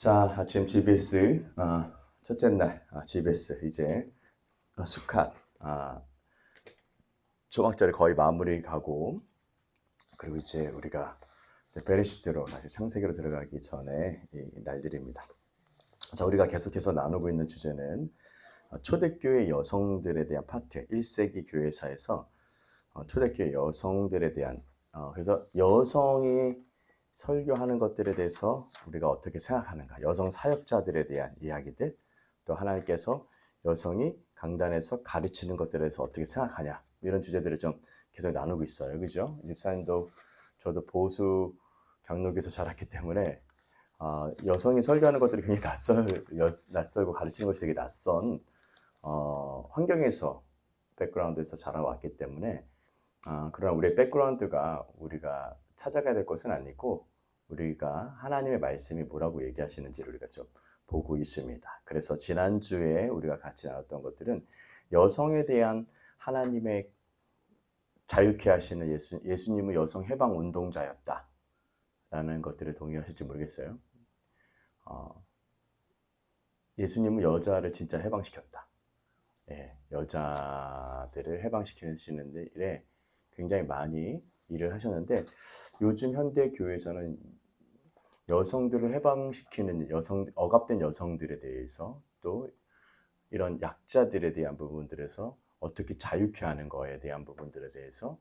자, 아침 GBS 첫째 날 GBS 이제 수컷 초막절이 거의 마무리 가고, 그리고 이제 우리가 이제 베레시트로 다시 창세기로 들어가기 전에 이 날들입니다. 자, 우리가 계속해서 나누고 있는 주제는 초대교회 여성들에 대한 파트 1세기 교회사에서 초대교회 여성들에 대한 그래서 여성이 설교하는 것들에 대해서 우리가 어떻게 생각하는가, 여성 사역자들에 대한 이야기들, 또 하나님께서 여성이 강단에서 가르치는 것들에 대해서 어떻게 생각하냐, 이런 주제들을 좀 계속 나누고 있어요. 그죠? 집사님도 저도 보수 장로교에서 자랐기 때문에 여성이 설교하는 것들이 굉장히 낯설고 가르치는 것이 되게 낯선 환경에서 백그라운드에서 자라왔기 때문에 그러나 우리의 백그라운드가 우리가 찾아가야 될 것은 아니고, 우리가 하나님의 말씀이 뭐라고 얘기하시는지를 우리가 좀 보고 있습니다. 그래서 지난주에 우리가 같이 나눴던 것들은 여성에 대한 하나님의 자유케 하시는 예수님은 여성 해방 운동자였다 라는 것들을 동의하실지 모르겠어요. 예수님은 여자를 진짜 해방시켰다. 여자들을 해방시키시는 일에 굉장히 많이 일을 하셨는데, 요즘 현대 교회에서는 여성들을 해방시키는 억압된 여성들에 대해서, 또 이런 약자들에 대한 부분들에서 어떻게 자유케 하는 거에 대한 부분들에 대해서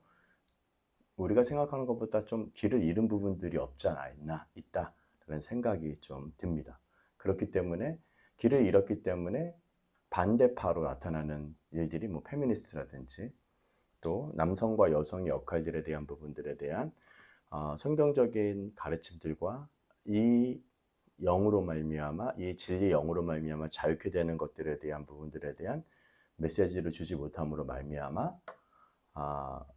우리가 생각하는 것보다 좀 길을 잃은 부분들이 없지 않아 있다라는 생각이 좀 듭니다. 그렇기 때문에 길을 잃었기 때문에 반대파로 나타나는 일들이 페미니스트라든지, 또 남성과 여성의 역할들에 대한 부분들에 대한 성경적인 가르침들과 이 영으로 말미암아, 이 진리의 영으로 말미암아 자유케 되는 것들에 대한 부분들에 대한 메시지를 주지 못함으로 말미암아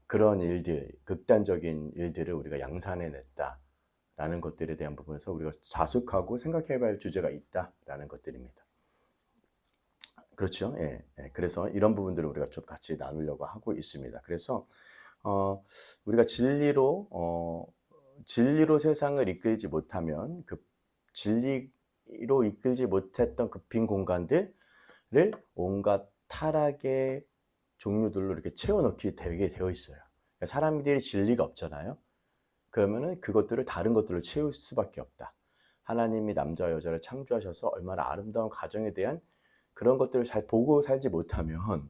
그런 일들, 극단적인 일들을 우리가 양산해냈다라는 것들에 대한 부분에서 우리가 자숙하고 생각해봐야 할 주제가 있다라는 것들입니다. 그렇죠. 예. 그래서 이런 부분들을 우리가 좀 같이 나누려고 하고 있습니다. 그래서 우리가 진리로 세상을 이끌지 못하면 그 진리로 이끌지 못했던 그 빈 공간들을 온갖 타락의 종류들로 이렇게 채워넣게 되어 있어요. 그러니까 사람들이 진리가 없잖아요. 그러면은 그것들을 다른 것들로 채울 수밖에 없다. 하나님이 남자와 여자를 창조하셔서 얼마나 아름다운 가정에 대한 그런 것들을 잘 보고 살지 못하면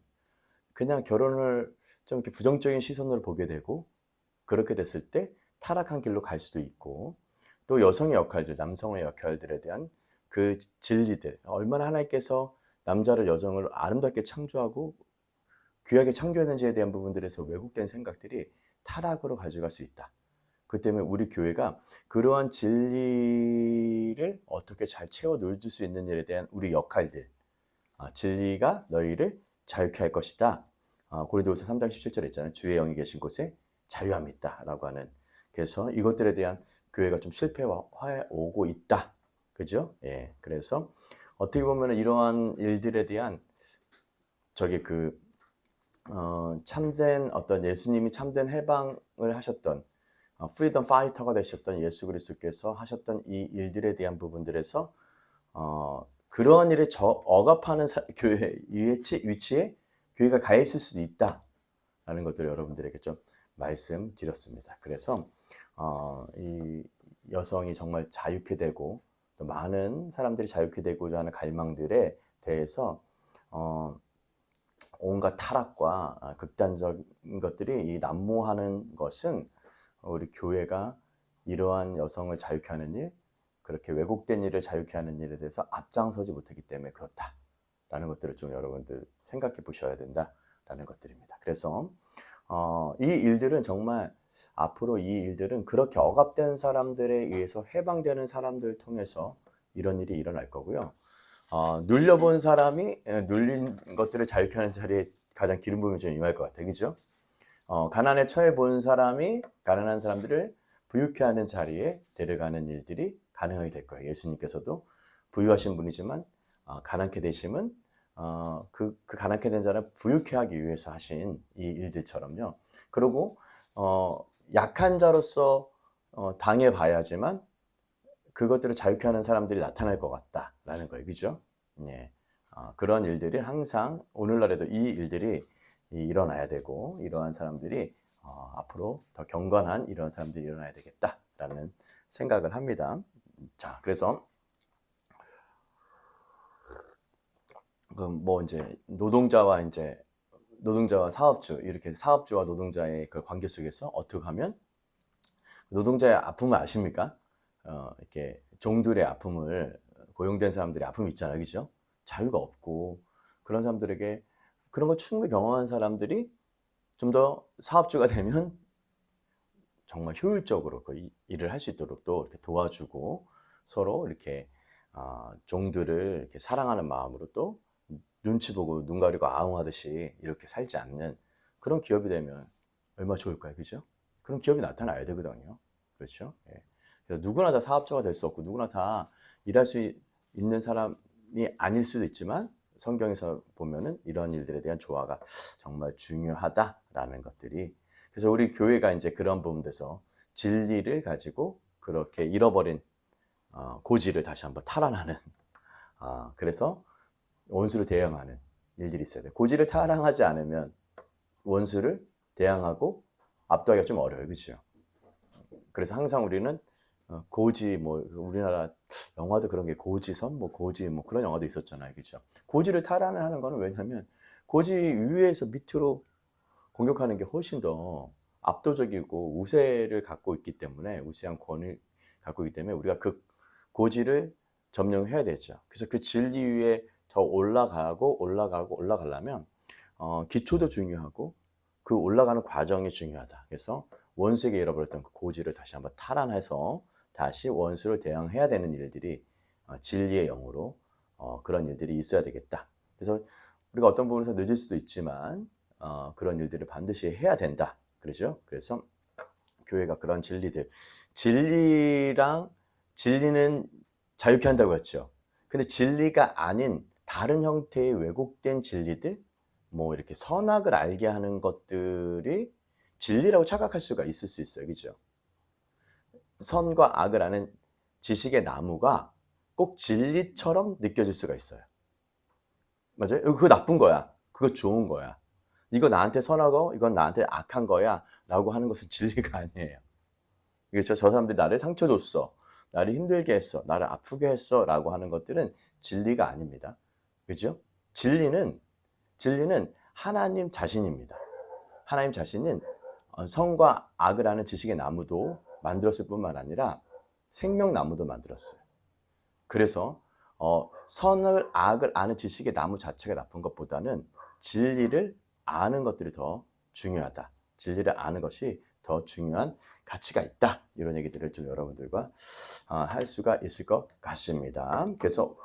그냥 결혼을 좀 이렇게 부정적인 시선으로 보게 되고, 그렇게 됐을 때 타락한 길로 갈 수도 있고, 또 여성의 역할들, 남성의 역할들에 대한 그 진리들, 얼마나 하나님께서 남자를 여성을 아름답게 창조하고 귀하게 창조했는지에 대한 부분들에서 왜곡된 생각들이 타락으로 가져갈 수 있다. 그 때문에 우리 교회가 그러한 진리를 어떻게 잘 채워 넣을 수 있는 일에 대한 우리 역할들, 진리가 너희를 자유케 할 것이다. 고린도후서 3장 17절에 있잖아요. 주의 영이 계신 곳에 자유함이 있다라고 하는. 그래서 이것들에 대한 교회가 좀 실패해 오고 있다. 그죠? 예. 그래서 어떻게 보면 이러한 일들에 대한 참된 어떤 예수님이 참된 해방을 하셨던 프리덤 파이터가 되셨던 예수 그리스도께서 하셨던 이 일들에 대한 부분들에서 그러한 일에 억압하는 교회 위치에 교회가 가 있을 수도 있다라는 것들을 여러분들에게 좀 말씀드렸습니다. 그래서 이 여성이 정말 자유케 되고 또 많은 사람들이 자유케 되고자 하는 갈망들에 대해서 온갖 타락과 극단적인 것들이 난무하는 것은 우리 교회가 이러한 여성을 자유케 하는 일, 그렇게 왜곡된 일을 자유케 하는 일에 대해서 앞장서지 못하기 때문에 그렇다라는 것들을 좀 여러분들 생각해 보셔야 된다라는 것들입니다. 그래서 이 일들은 정말 앞으로 이 일들은 그렇게 억압된 사람들에 의해서 해방되는 사람들을 통해서 이런 일이 일어날 거고요. 눌려본 사람이 눌린 것들을 자유케 하는 자리에 가장 기름 부음이 좀 임할 것 같아요. 그죠? 가난에 처해 본 사람이 가난한 사람들을 부유케 하는 자리에 데려가는 일들이 가능하게 될 거예요. 예수님께서도 부유하신 분이지만 가난케 되심은 그 가난케 된 자를 부유케 하기 위해서 하신 이 일들처럼요. 그리고 약한 자로서 당해봐야지만 그것들을 자유케 하는 사람들이 나타날 것 같다라는 거예요. 그죠? 예. 그런 일들이 항상 오늘날에도 이 일들이 일어나야 되고, 이러한 사람들이 앞으로 더 경건한 이런 사람들이 일어나야 되겠다라는 생각을 합니다. 자, 그래서 뭐 이제 노동자와 사업주, 이렇게 사업주와 노동자의 그 관계 속에서 어떻게 하면 노동자의 아픔을 아십니까? 이렇게 종들의 아픔을, 고용된 사람들의 아픔이 있잖아요. 그죠? 자유가 없고, 그런 사람들에게, 그런 거 충분히 경험한 사람들이 좀 더 사업주가 되면 정말 효율적으로 그 일을 할 수 있도록 또 이렇게 도와주고, 서로 이렇게 종들을 이렇게 사랑하는 마음으로 또 눈치 보고 눈 가리고 아웅하듯이 이렇게 살지 않는 그런 기업이 되면 얼마나 좋을까요? 그죠? 그런 기업이 나타나야 되거든요. 그렇죠? 예. 그래서 누구나 다 사업자가 될 수 없고, 누구나 다 일할 수 있는 사람이 아닐 수도 있지만, 성경에서 보면은 이런 일들에 대한 조화가 정말 중요하다라는 것들이, 그래서 우리 교회가 이제 그런 부분에서 진리를 가지고 그렇게 잃어버린 고지를 다시 한번 탈환하는, 그래서 원수를 대항하는 일들이 있어야 돼요. 고지를 탈환하지 않으면 원수를 대항하고 압도하기가 좀 어려워요. 그렇죠? 그래서 항상 우리는 고지, 뭐 우리나라 영화도 그런 게 고지선, 뭐 고지, 뭐 그런 영화도 있었잖아요. 그렇죠? 고지를 탈환하는 거는 왜냐하면 고지 위에서 밑으로 공격하는 게 훨씬 더 압도적이고 우세를 갖고 있기 때문에, 우세한 권을 갖고 있기 때문에 우리가 그 고지를 점령해야 되죠. 그래서 그 진리 위에 더 올라가려면 기초도 중요하고 그 올라가는 과정이 중요하다. 그래서 원수에게 잃어버렸던 그 고지를 다시 한번 탈환해서 다시 원수를 대항해야 되는 일들이 진리의 영으로 그런 일들이 있어야 되겠다. 그래서 우리가 어떤 부분에서 늦을 수도 있지만 그런 일들을 반드시 해야 된다. 그러죠? 그래서 교회가 그런 진리는 자유케 한다고 했죠. 근데 진리가 아닌 다른 형태의 왜곡된 진리들, 뭐 이렇게 선악을 알게 하는 것들이 진리라고 착각할 수가 있을 수 있어요. 그죠? 선과 악을 아는 지식의 나무가 꼭 진리처럼 느껴질 수가 있어요. 맞아요? 그거 나쁜 거야. 그거 좋은 거야. 이거 나한테 선하고 이건 나한테 악한 거야 라고 하는 것은 진리가 아니에요. 그렇죠? 저 사람들이 나를 상처 줬어, 나를 힘들게 했어, 나를 아프게 했어 라고 하는 것들은 진리가 아닙니다. 그죠? 진리는 하나님 자신입니다. 하나님 자신은 선과 악을 아는 지식의 나무도 만들었을 뿐만 아니라 생명나무도 만들었어요. 그래서 선을 악을 아는 지식의 나무 자체가 나쁜 것보다는 진리를 아는 것들이 더 중요하다. 진리를 아는 것이 더 중요한 가치가 있다. 이런 얘기들을 좀 여러분들과 할 수가 있을 것 같습니다. 그래서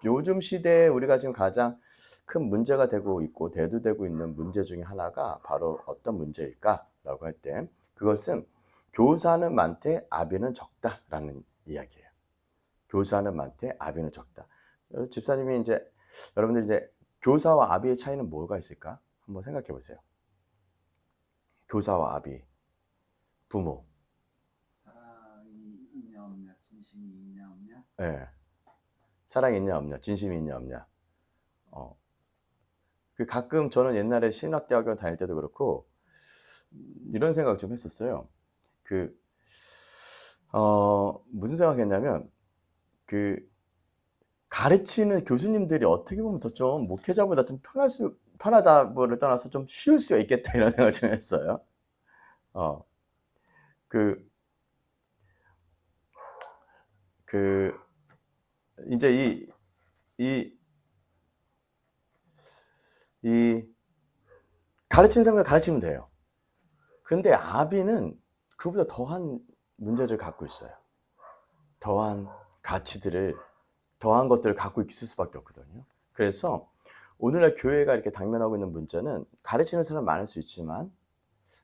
요즘 시대에 우리가 지금 가장 큰 문제가 되고 있고 대두되고 있는 문제 중에 하나가 바로 어떤 문제일까라고 할 때, 그것은 교사는 많되 아비는 적다라는 이야기예요. 교사는 많되 아비는 적다. 집사님이 이제, 여러분들 이제 교사와 아비의 차이는 뭐가 있을까? 한번 생각해 보세요. 교사와 아비, 부모. 사랑이 있냐 없냐, 진심이 있냐 없냐. 네. 사랑이 있냐 없냐, 진심이 있냐 없냐. 가끔 저는 옛날에 신학대학교 다닐 때도 그렇고 이런 생각 좀 했었어요. 무슨 생각했냐면, 가르치는 교수님들이 어떻게 보면 더 좀 목회자보다 좀 편하다를 떠나서 좀 쉬울 수가 있겠다 이런 생각을 좀 했어요. 이제 가르치는 사람을 가르치면 돼요. 근데 아비는 그보다 더한 문제를 갖고 있어요. 더한 가치들을, 더한 것들을 갖고 있을 수밖에 없거든요. 그래서 오늘날 교회가 이렇게 당면하고 있는 문제는, 가르치는 사람 많을 수 있지만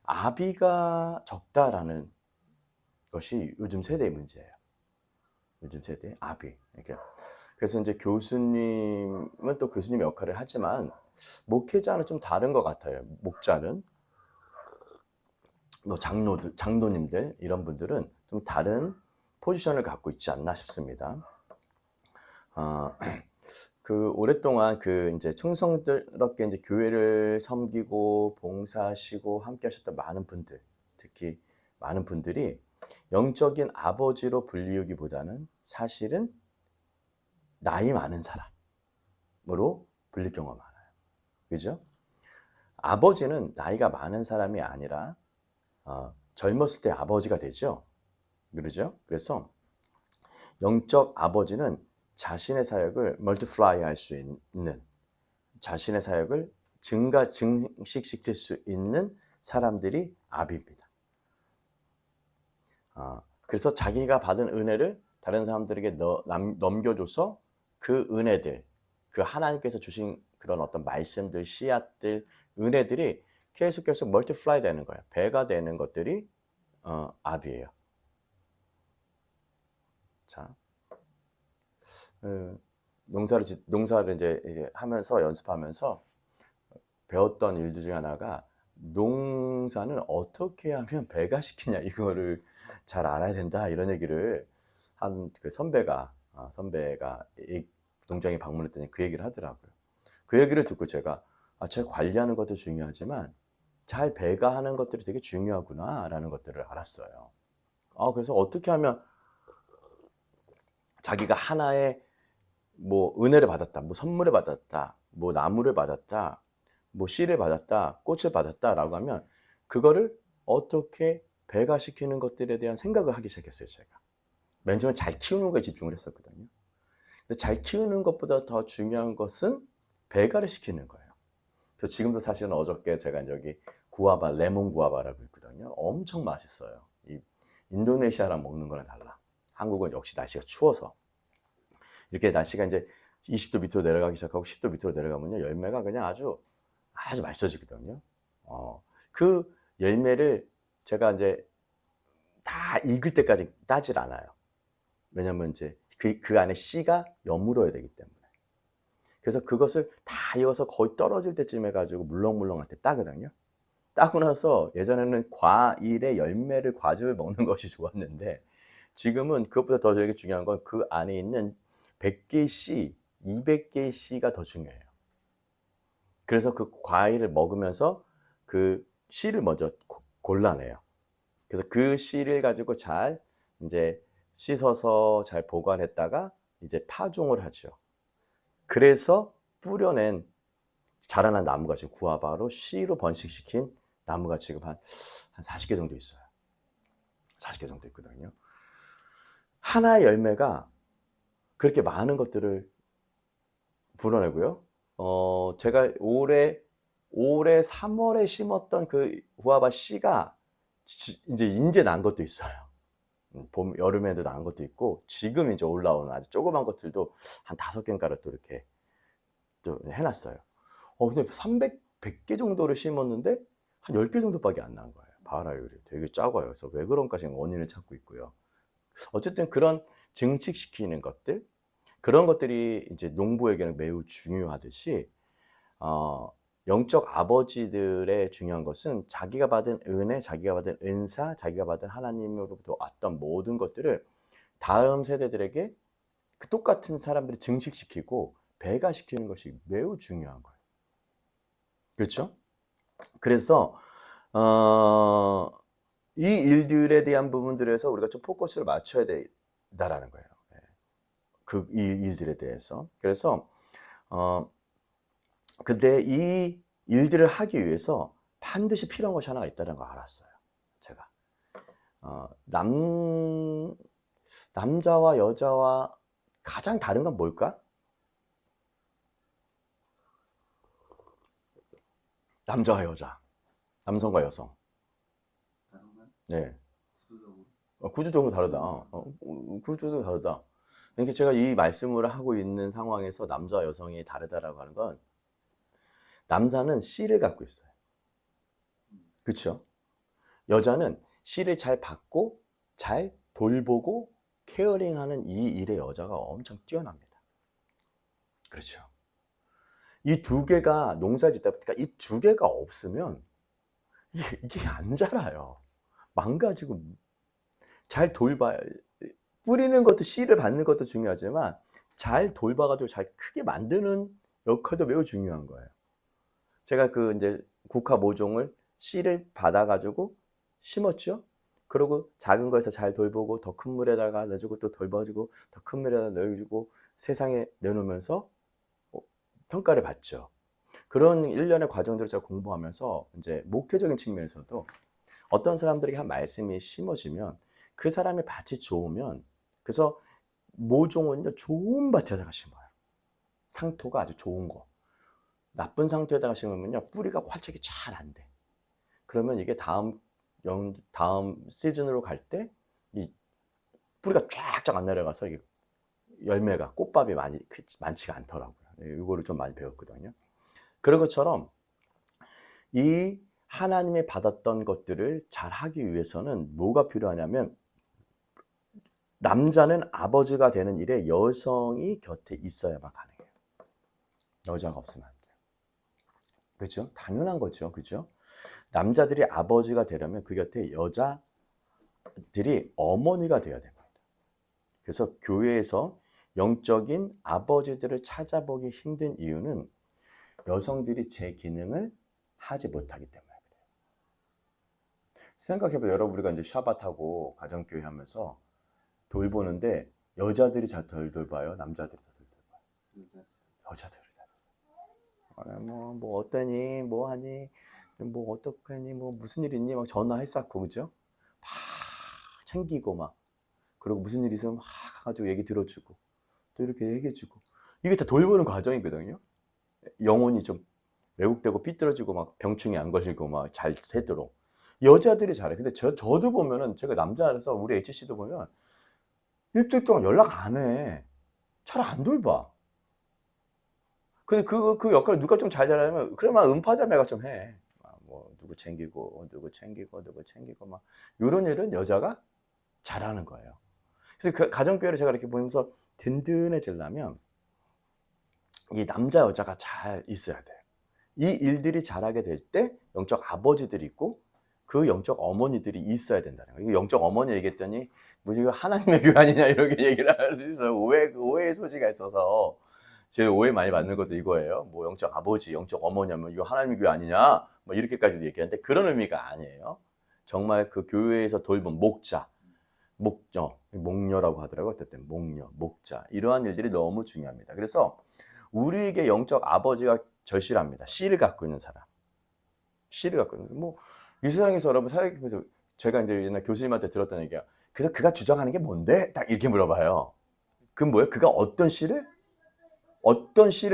아비가 적다라는 것이 요즘 세대의 문제예요. 요즘 세대의 아비. 그래서 이제 교수님은 또 교수님의 역할을 하지만 목회자는 좀 다른 것 같아요. 목자는, 뭐 장로님들 이런 분들은 좀 다른 포지션을 갖고 있지 않나 싶습니다. 그 오랫동안 그 이제 충성스럽게 이제 교회를 섬기고 봉사하시고 함께 하셨던 많은 분들, 특히 많은 분들이 영적인 아버지로 불리우기보다는 사실은 나이 많은 사람으로 불릴 경우가 많아요. 그죠? 아버지는 나이가 많은 사람이 아니라 젊었을 때 아버지가 되죠. 그러죠? 그래서 영적 아버지는 자신의 사역을 멀티플라이 할 수 있는, 자신의 사역을 증식시킬 수 있는 사람들이 아비입니다. 그래서 자기가 받은 은혜를 다른 사람들에게 넘겨줘서 그 은혜들, 그 하나님께서 주신 그런 어떤 말씀들, 씨앗들, 은혜들이 계속 멀티플라이 되는 거예요. 배가 되는 것들이 아비예요. 자, 농사를 이제 하면서 연습하면서 배웠던 일들 중에 하나가 농사는 어떻게 하면 배가 시키냐, 이거를 잘 알아야 된다, 이런 얘기를 한 그 선배가 농장에 방문했더니 그 얘기를 하더라고요. 그 얘기를 듣고 제가 관리하는 것도 중요하지만 잘 배가하는 것들이 되게 중요하구나라는 것들을 알았어요. 그래서 어떻게 하면 자기가 하나의 뭐 은혜를 받았다, 뭐 선물을 받았다, 뭐 나무를 받았다, 뭐 씨를 받았다, 꽃을 받았다라고 하면 그거를 어떻게 배가시키는 것들에 대한 생각을 하기 시작했어요, 제가. 맨 처음에 잘 키우는 거에 집중을 했었거든요. 근데 잘 키우는 것보다 더 중요한 것은 배가를 시키는 거예요. 그래서 지금도 사실은 어저께 제가 여기 구아바, 레몬 구아바라고 있거든요. 엄청 맛있어요. 이 인도네시아랑 먹는 거랑 달라. 한국은 역시 날씨가 추워서 이렇게 날씨가 이제 20도 밑으로 내려가기 시작하고 10도 밑으로 내려가면요, 열매가 그냥 아주 맛있어지거든요. 그 열매를 제가 이제 다 익을 때까지 따질 않아요. 왜냐면 이제 그 안에 씨가 여물어야 되기 때문에. 그래서 그것을 다 익어서 거의 떨어질 때쯤 해가지고 물렁물렁할 때 따거든요. 따고 나서 예전에는 과일의 열매를, 과즙을 먹는 것이 좋았는데 지금은 그것보다 더 되게 중요한 건 그 안에 있는 100개의 씨, 200개의 씨가 더 중요해요. 그래서 그 과일을 먹으면서 그 씨를 먼저 골라내요. 그래서 그 씨를 가지고 잘 이제 씻어서 잘 보관했다가 이제 파종을 하죠. 그래서 뿌려낸 자라난 나무가 지금 구아바로 씨로 번식시킨 나무가 지금 한 40개 정도 있어요. 40개 정도 있거든요. 하나의 열매가 그렇게 많은 것들을 불어내고요. 제가 올해 3월에 심었던 그 구아바 씨가 이제 난 것도 있어요. 봄, 여름에도 난 것도 있고, 지금 이제 올라오는 아주 조그만 것들도 한 5개인가를 또 이렇게 또 해놨어요. 근데 100개 정도를 심었는데 한 10개 정도밖에 안 난 거예요. 봐라요. 되게 작아요. 그래서 왜 그런가 지금 원인을 찾고 있고요. 어쨌든 그런 증식시키는 것들, 그런 것들이 이제 농부에게는 매우 중요하듯이, 영적 아버지들의 중요한 것은 자기가 받은 은혜, 자기가 받은 은사, 자기가 받은 하나님으로부터 왔던 모든 것들을 다음 세대들에게 그 똑같은 사람들이 증식시키고 배가시키는 것이 매우 중요한 거예요. 그렇죠? 그래서 이 일들에 대한 부분들에서 우리가 좀 포커스를 맞춰야 된다라는 거예요. 이 일들에 대해서. 그래서 근데 이 일들을 하기 위해서 반드시 필요한 것이 하나가 있다는 걸 알았어요, 제가. 남자와 여자와 가장 다른 건 뭘까? 남자와 여자, 남성과 여성. 다른가요? 네. 구조적으로? 구조적으로 다르다. 구조적으로 다르다. 그러니까 제가 이 말씀을 하고 있는 상황에서 남자와 여성이 다르다라고 하는 건, 남자는 씨를 갖고 있어요. 그렇죠? 여자는 씨를 잘 받고 잘 돌보고 케어링하는 이 일에 여자가 엄청 뛰어납니다. 그렇죠? 이 두 개가 농사를 짓다 보니까 이 두 개가 없으면 이게 안 자라요. 망가지고, 잘 뿌리는 것도 씨를 받는 것도 중요하지만 잘 돌봐가지고 잘 크게 만드는 역할도 매우 중요한 거예요. 제가 그 이제 국화 모종을 씨를 받아가지고 심었죠. 그리고 작은 거에서 잘 돌보고 더 큰 물에다가 넣어주고 또 돌봐주고 더 큰 물에다가 넣어주고 세상에 내놓으면서 평가를 받죠. 그런 일련의 과정들을 제가 공부하면서 이제 목회적인 측면에서도 어떤 사람들에게 한 말씀이 심어지면 그 사람의 밭이 좋으면 그래서 모종은요 좋은 밭에다가 심어요. 상토가 아주 좋은 거. 나쁜 상토에다가 심으면요 뿌리가 활착이 잘 안 돼. 그러면 이게 다음 시즌으로 갈 때 이 뿌리가 쫙쫙 안 내려가서 이게 열매가 꽃밥이 많지가 않더라고요. 이거를 좀 많이 배웠거든요. 그런 것처럼 이 하나님이 받았던 것들을 잘 하기 위해서는 뭐가 필요하냐면 남자는 아버지가 되는 일에 여성이 곁에 있어야만 가능해요. 여자가 없으면 안 돼요. 그렇죠? 당연한 거죠. 그렇죠? 남자들이 아버지가 되려면 그 곁에 여자들이 어머니가 되어야 됩니다. 그래서 교회에서 영적인 아버지들을 찾아보기 힘든 이유는 여성들이 제 기능을 하지 못하기 때문에 그래요. 생각해봐요. 여러분 우리가 이제 샤밧하고 가정교회 하면서 돌보는데 여자들이 잘 덜 돌봐요? 남자들이 더 덜 돌봐요? 여자들이 잘 돌봐요. 뭐 어떠니? 뭐 하니? 뭐 어떡하니? 뭐 무슨 일 있니? 막 전화했었고 그죠? 막 챙기고 막 그리고 무슨 일 있으면 막 가가지고 얘기 들어주고 또 이렇게 얘기해주고 이게 다 돌보는 과정이거든요. 영혼이 좀 왜곡되고 삐뚤어지고 막 병충이 안 걸리고 막 잘 되도록 여자들이 잘해. 근데 저도 보면은 제가 남자라서 우리 HC도 보면 일주일 동안 연락 안 해. 잘 안 돌봐. 근데 그 역할을 누가 좀 잘 잘하면 그러면 음파자매가 좀 해. 뭐 누구 챙기고 막 이런 일은 여자가 잘하는 거예요. 그래서 그 가정교회를 제가 이렇게 보면서 든든해지려면 이 남자 여자가 잘 있어야 돼요. 이 일들이 잘하게 될 때 영적 아버지들이 있고 그 영적 어머니들이 있어야 된다는 거예요. 영적 어머니 얘기했더니 뭐 이거 하나님의 교회 아니냐 이렇게 얘기를 하면서 오해의 소지가 있어서 제일 오해 많이 받는 것도 이거예요. 뭐 영적 아버지, 영적 어머니 하면 이거 하나님의 교회 아니냐 뭐 이렇게까지도 얘기하는데 그런 의미가 아니에요. 정말 그 교회에서 돌본 목녀라고 하더라고요. 어쨌든 목자 이러한 일들이 너무 중요합니다. 그래서 우리에게 영적 아버지가 절실합니다. 씨를 갖고 있는 사람. 씨를 갖고 있는 뭐 이 세상에서 여러분 사역하면서 제가 이제 옛날 교수님한테 들었던 얘기가 그래서 그가 주장하는 게 뭔데? 딱 이렇게 물어봐요. 그럼 뭐예요? 그가 어떤 씨를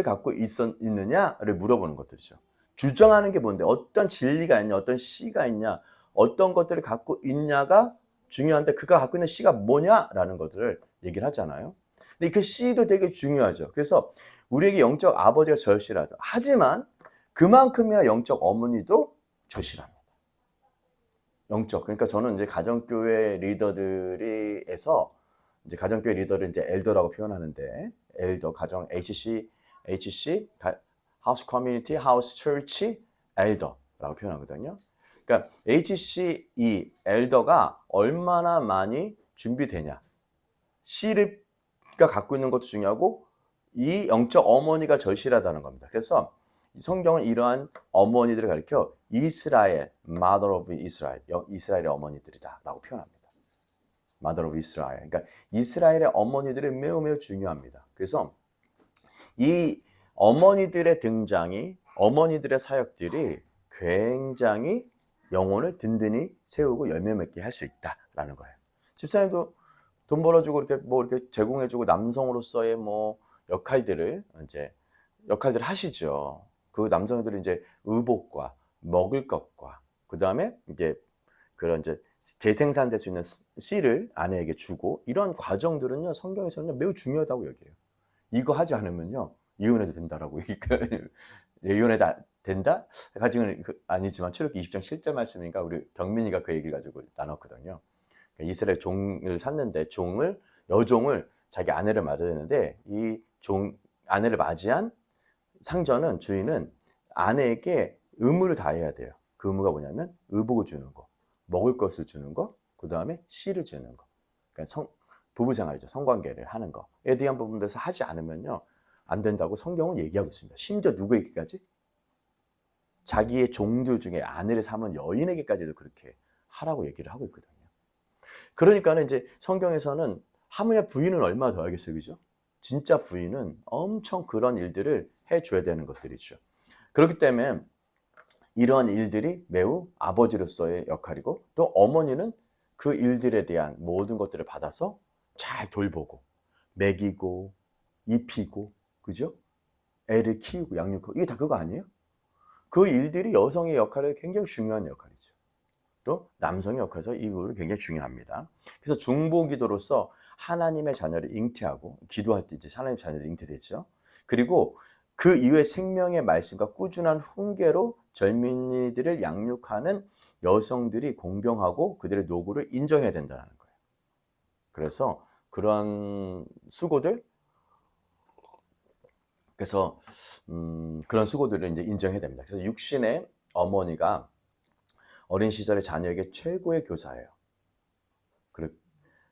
갖고 있느냐를 물어보는 것들이죠. 주장하는 게 뭔데? 어떤 진리가 있냐? 어떤 씨가 있냐? 어떤 것들을 갖고 있냐가 중요한데 그가 갖고 있는 씨가 뭐냐라는 것들을 얘기를 하잖아요. 근데 그 씨도 되게 중요하죠. 그래서 우리에게 영적 아버지가 절실하다. 하지만 그만큼이나 영적 어머니도 절실합니다. 영적. 그러니까 저는 이제 가정교회 리더들이에서 이제 가정교회 리더를 이제 엘더라고 표현하는데 엘더 가정 HC 하우스 커뮤니티 하우스 처치 엘더라고 표현하거든요. 그러니까 HC 이 엘더가 얼마나 많이 준비되냐. C가 갖고 있는 것도 중요하고 이 영적 어머니가 절실하다는 겁니다. 그래서 성경은 이러한 어머니들을 가리켜 이스라엘, mother of Israel, 이스라엘의 어머니들이다 라고 표현합니다. mother of Israel. 그러니까 이스라엘의 어머니들이 매우 매우 중요합니다. 그래서 이 어머니들의 등장이 어머니들의 사역들이 굉장히 영혼을 든든히 세우고 열매 맺게 할 수 있다라는 거예요. 집사님도 돈 벌어주고 이렇게 뭐 이렇게 제공해주고 남성으로서의 뭐 역할들을 하시죠. 그 남성들이 이제 의복과 먹을 것과 그 다음에 이제 그런 이제 재생산될 수 있는 씨를 아내에게 주고 이런 과정들은요 성경에서는 매우 중요하다고 여겨요. 이거 하지 않으면요 이혼해도 된다라고 이혼해도 된다? 가지고는 아니지만 출애굽기 20장 7절 말씀인가 우리 경민이가 그 얘기를 가지고 나눴거든요. 이스라엘 종을 샀는데 여종을 자기 아내를 맞아야 되는데 이 아내를 맞이한 상전은 주인은 아내에게 의무를 다해야 돼요. 그 의무가 뭐냐면 의복을 주는 거, 먹을 것을 주는 거, 그 다음에 씨를 주는 거. 그러니까 부부 생활이죠. 성관계를 하는 거에 대한 부분에서 하지 않으면요 안 된다고 성경은 얘기하고 있습니다. 심지어 누구에게까지? 자기의 종들 중에 아내를 삼은 여인에게까지도 그렇게 하라고 얘기를 하고 있거든요. 그러니까는 이제 성경에서는 하물며 부인은 얼마나 더 하겠어요, 그죠? 진짜 부인은 엄청 그런 일들을 해줘야 되는 것들이죠. 그렇기 때문에 이런 일들이 매우 아버지로서의 역할이고, 또 어머니는 그 일들에 대한 모든 것들을 받아서 잘 돌보고 먹이고 입히고, 그죠? 애를 키우고 양육하고, 이게 다 그거 아니에요? 그 일들이 여성의 역할이 굉장히 중요한 역할이죠. 또 남성의 역할에서 이 부분이 굉장히 중요합니다. 그래서 중보기도로서 하나님의 자녀를 잉태하고, 기도할 때 이제 하나님의 자녀를 잉태되죠. 그리고 그 이후에 생명의 말씀과 꾸준한 훈계로 젊은이들을 양육하는 여성들이 공경하고 그들의 노고를 인정해야 된다는 거예요. 그래서 그런 수고들, 그래서 그런 수고들을 이제 인정해야 됩니다. 그래서 육신의 어머니가 어린 시절의 자녀에게 최고의 교사예요. 그리고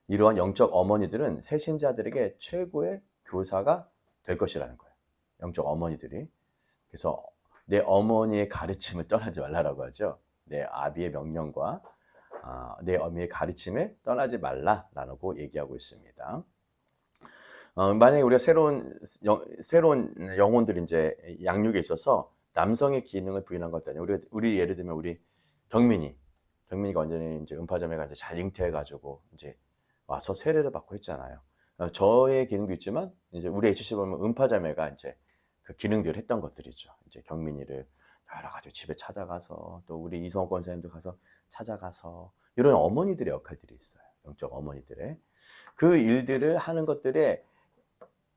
이러한 영적 어머니들은 새신자들에게 최고의 교사가 될 것이라는 거예요. 영적 어머니들이. 그래서 내 어머니의 가르침을 떠나지 말라라고 하죠. 내 아비의 명령과 내 어미의 가르침을 떠나지 말라라고 얘기하고 있습니다. 만약에 우리가 새로운 영혼들이 이제 양육에 있어서 남성의 기능을 부인한 것 아니에요. 우리 예를 들면 우리 경민이가 완전히 이제 음파자매가 이제 잘 잉태해가지고 이제 와서 세례를 받고 했잖아요. 저의 기능도 있지만 이제 우리 HC 보면 음파자매가 이제 그 기능들을 했던 것들이죠. 이제 경민이를 여러 가지 집에 찾아가서, 또 우리 이성호 권사님도 가서 찾아가서, 이런 어머니들의 역할들이 있어요. 영적 어머니들의 그 일들을 하는 것들에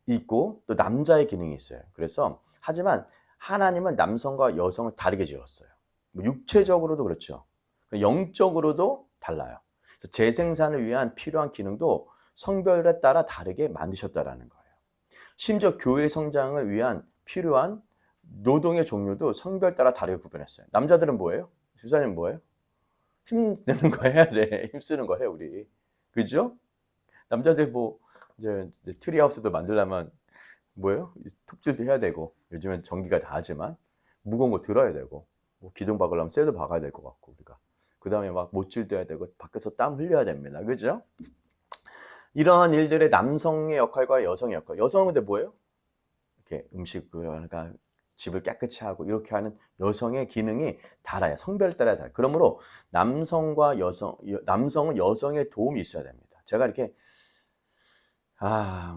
있고, 또 남자의 기능이 있어요. 그래서 하지만 하나님은 남성과 여성을 다르게 지었어요. 뭐 육체적으로도 그렇죠. 영적으로도 달라요. 그래서 재생산을 위한 필요한 기능도 성별에 따라 다르게 만드셨다라는 거예요. 심지어 교회 성장을 위한 필요한 노동의 종류도 성별 따라 다르게 구분했어요. 남자들은 뭐예요? 집사님 뭐예요? 힘쓰는 거 해야 돼. 힘쓰는 거 해, 우리. 그죠? 남자들 뭐 이제 트리하우스도 만들려면 뭐예요? 톱질도 해야 되고, 요즘엔 전기가 다 하지만 무거운 거 들어야 되고, 뭐 기둥 박으려면 쇠도 박아야 될 것 같고, 우리가 그 다음에 막 못질도 해야 되고, 밖에서 땀 흘려야 됩니다. 그죠? 이러한 일들의 남성의 역할과 여성의 역할. 여성은 근데 뭐예요? 이렇게 그러니까 집을 깨끗이 하고 이렇게 하는 여성의 기능이 달라요. 성별 따라 달라요. 그러므로 남성은 여성의 도움이 있어야 됩니다. 제가 이렇게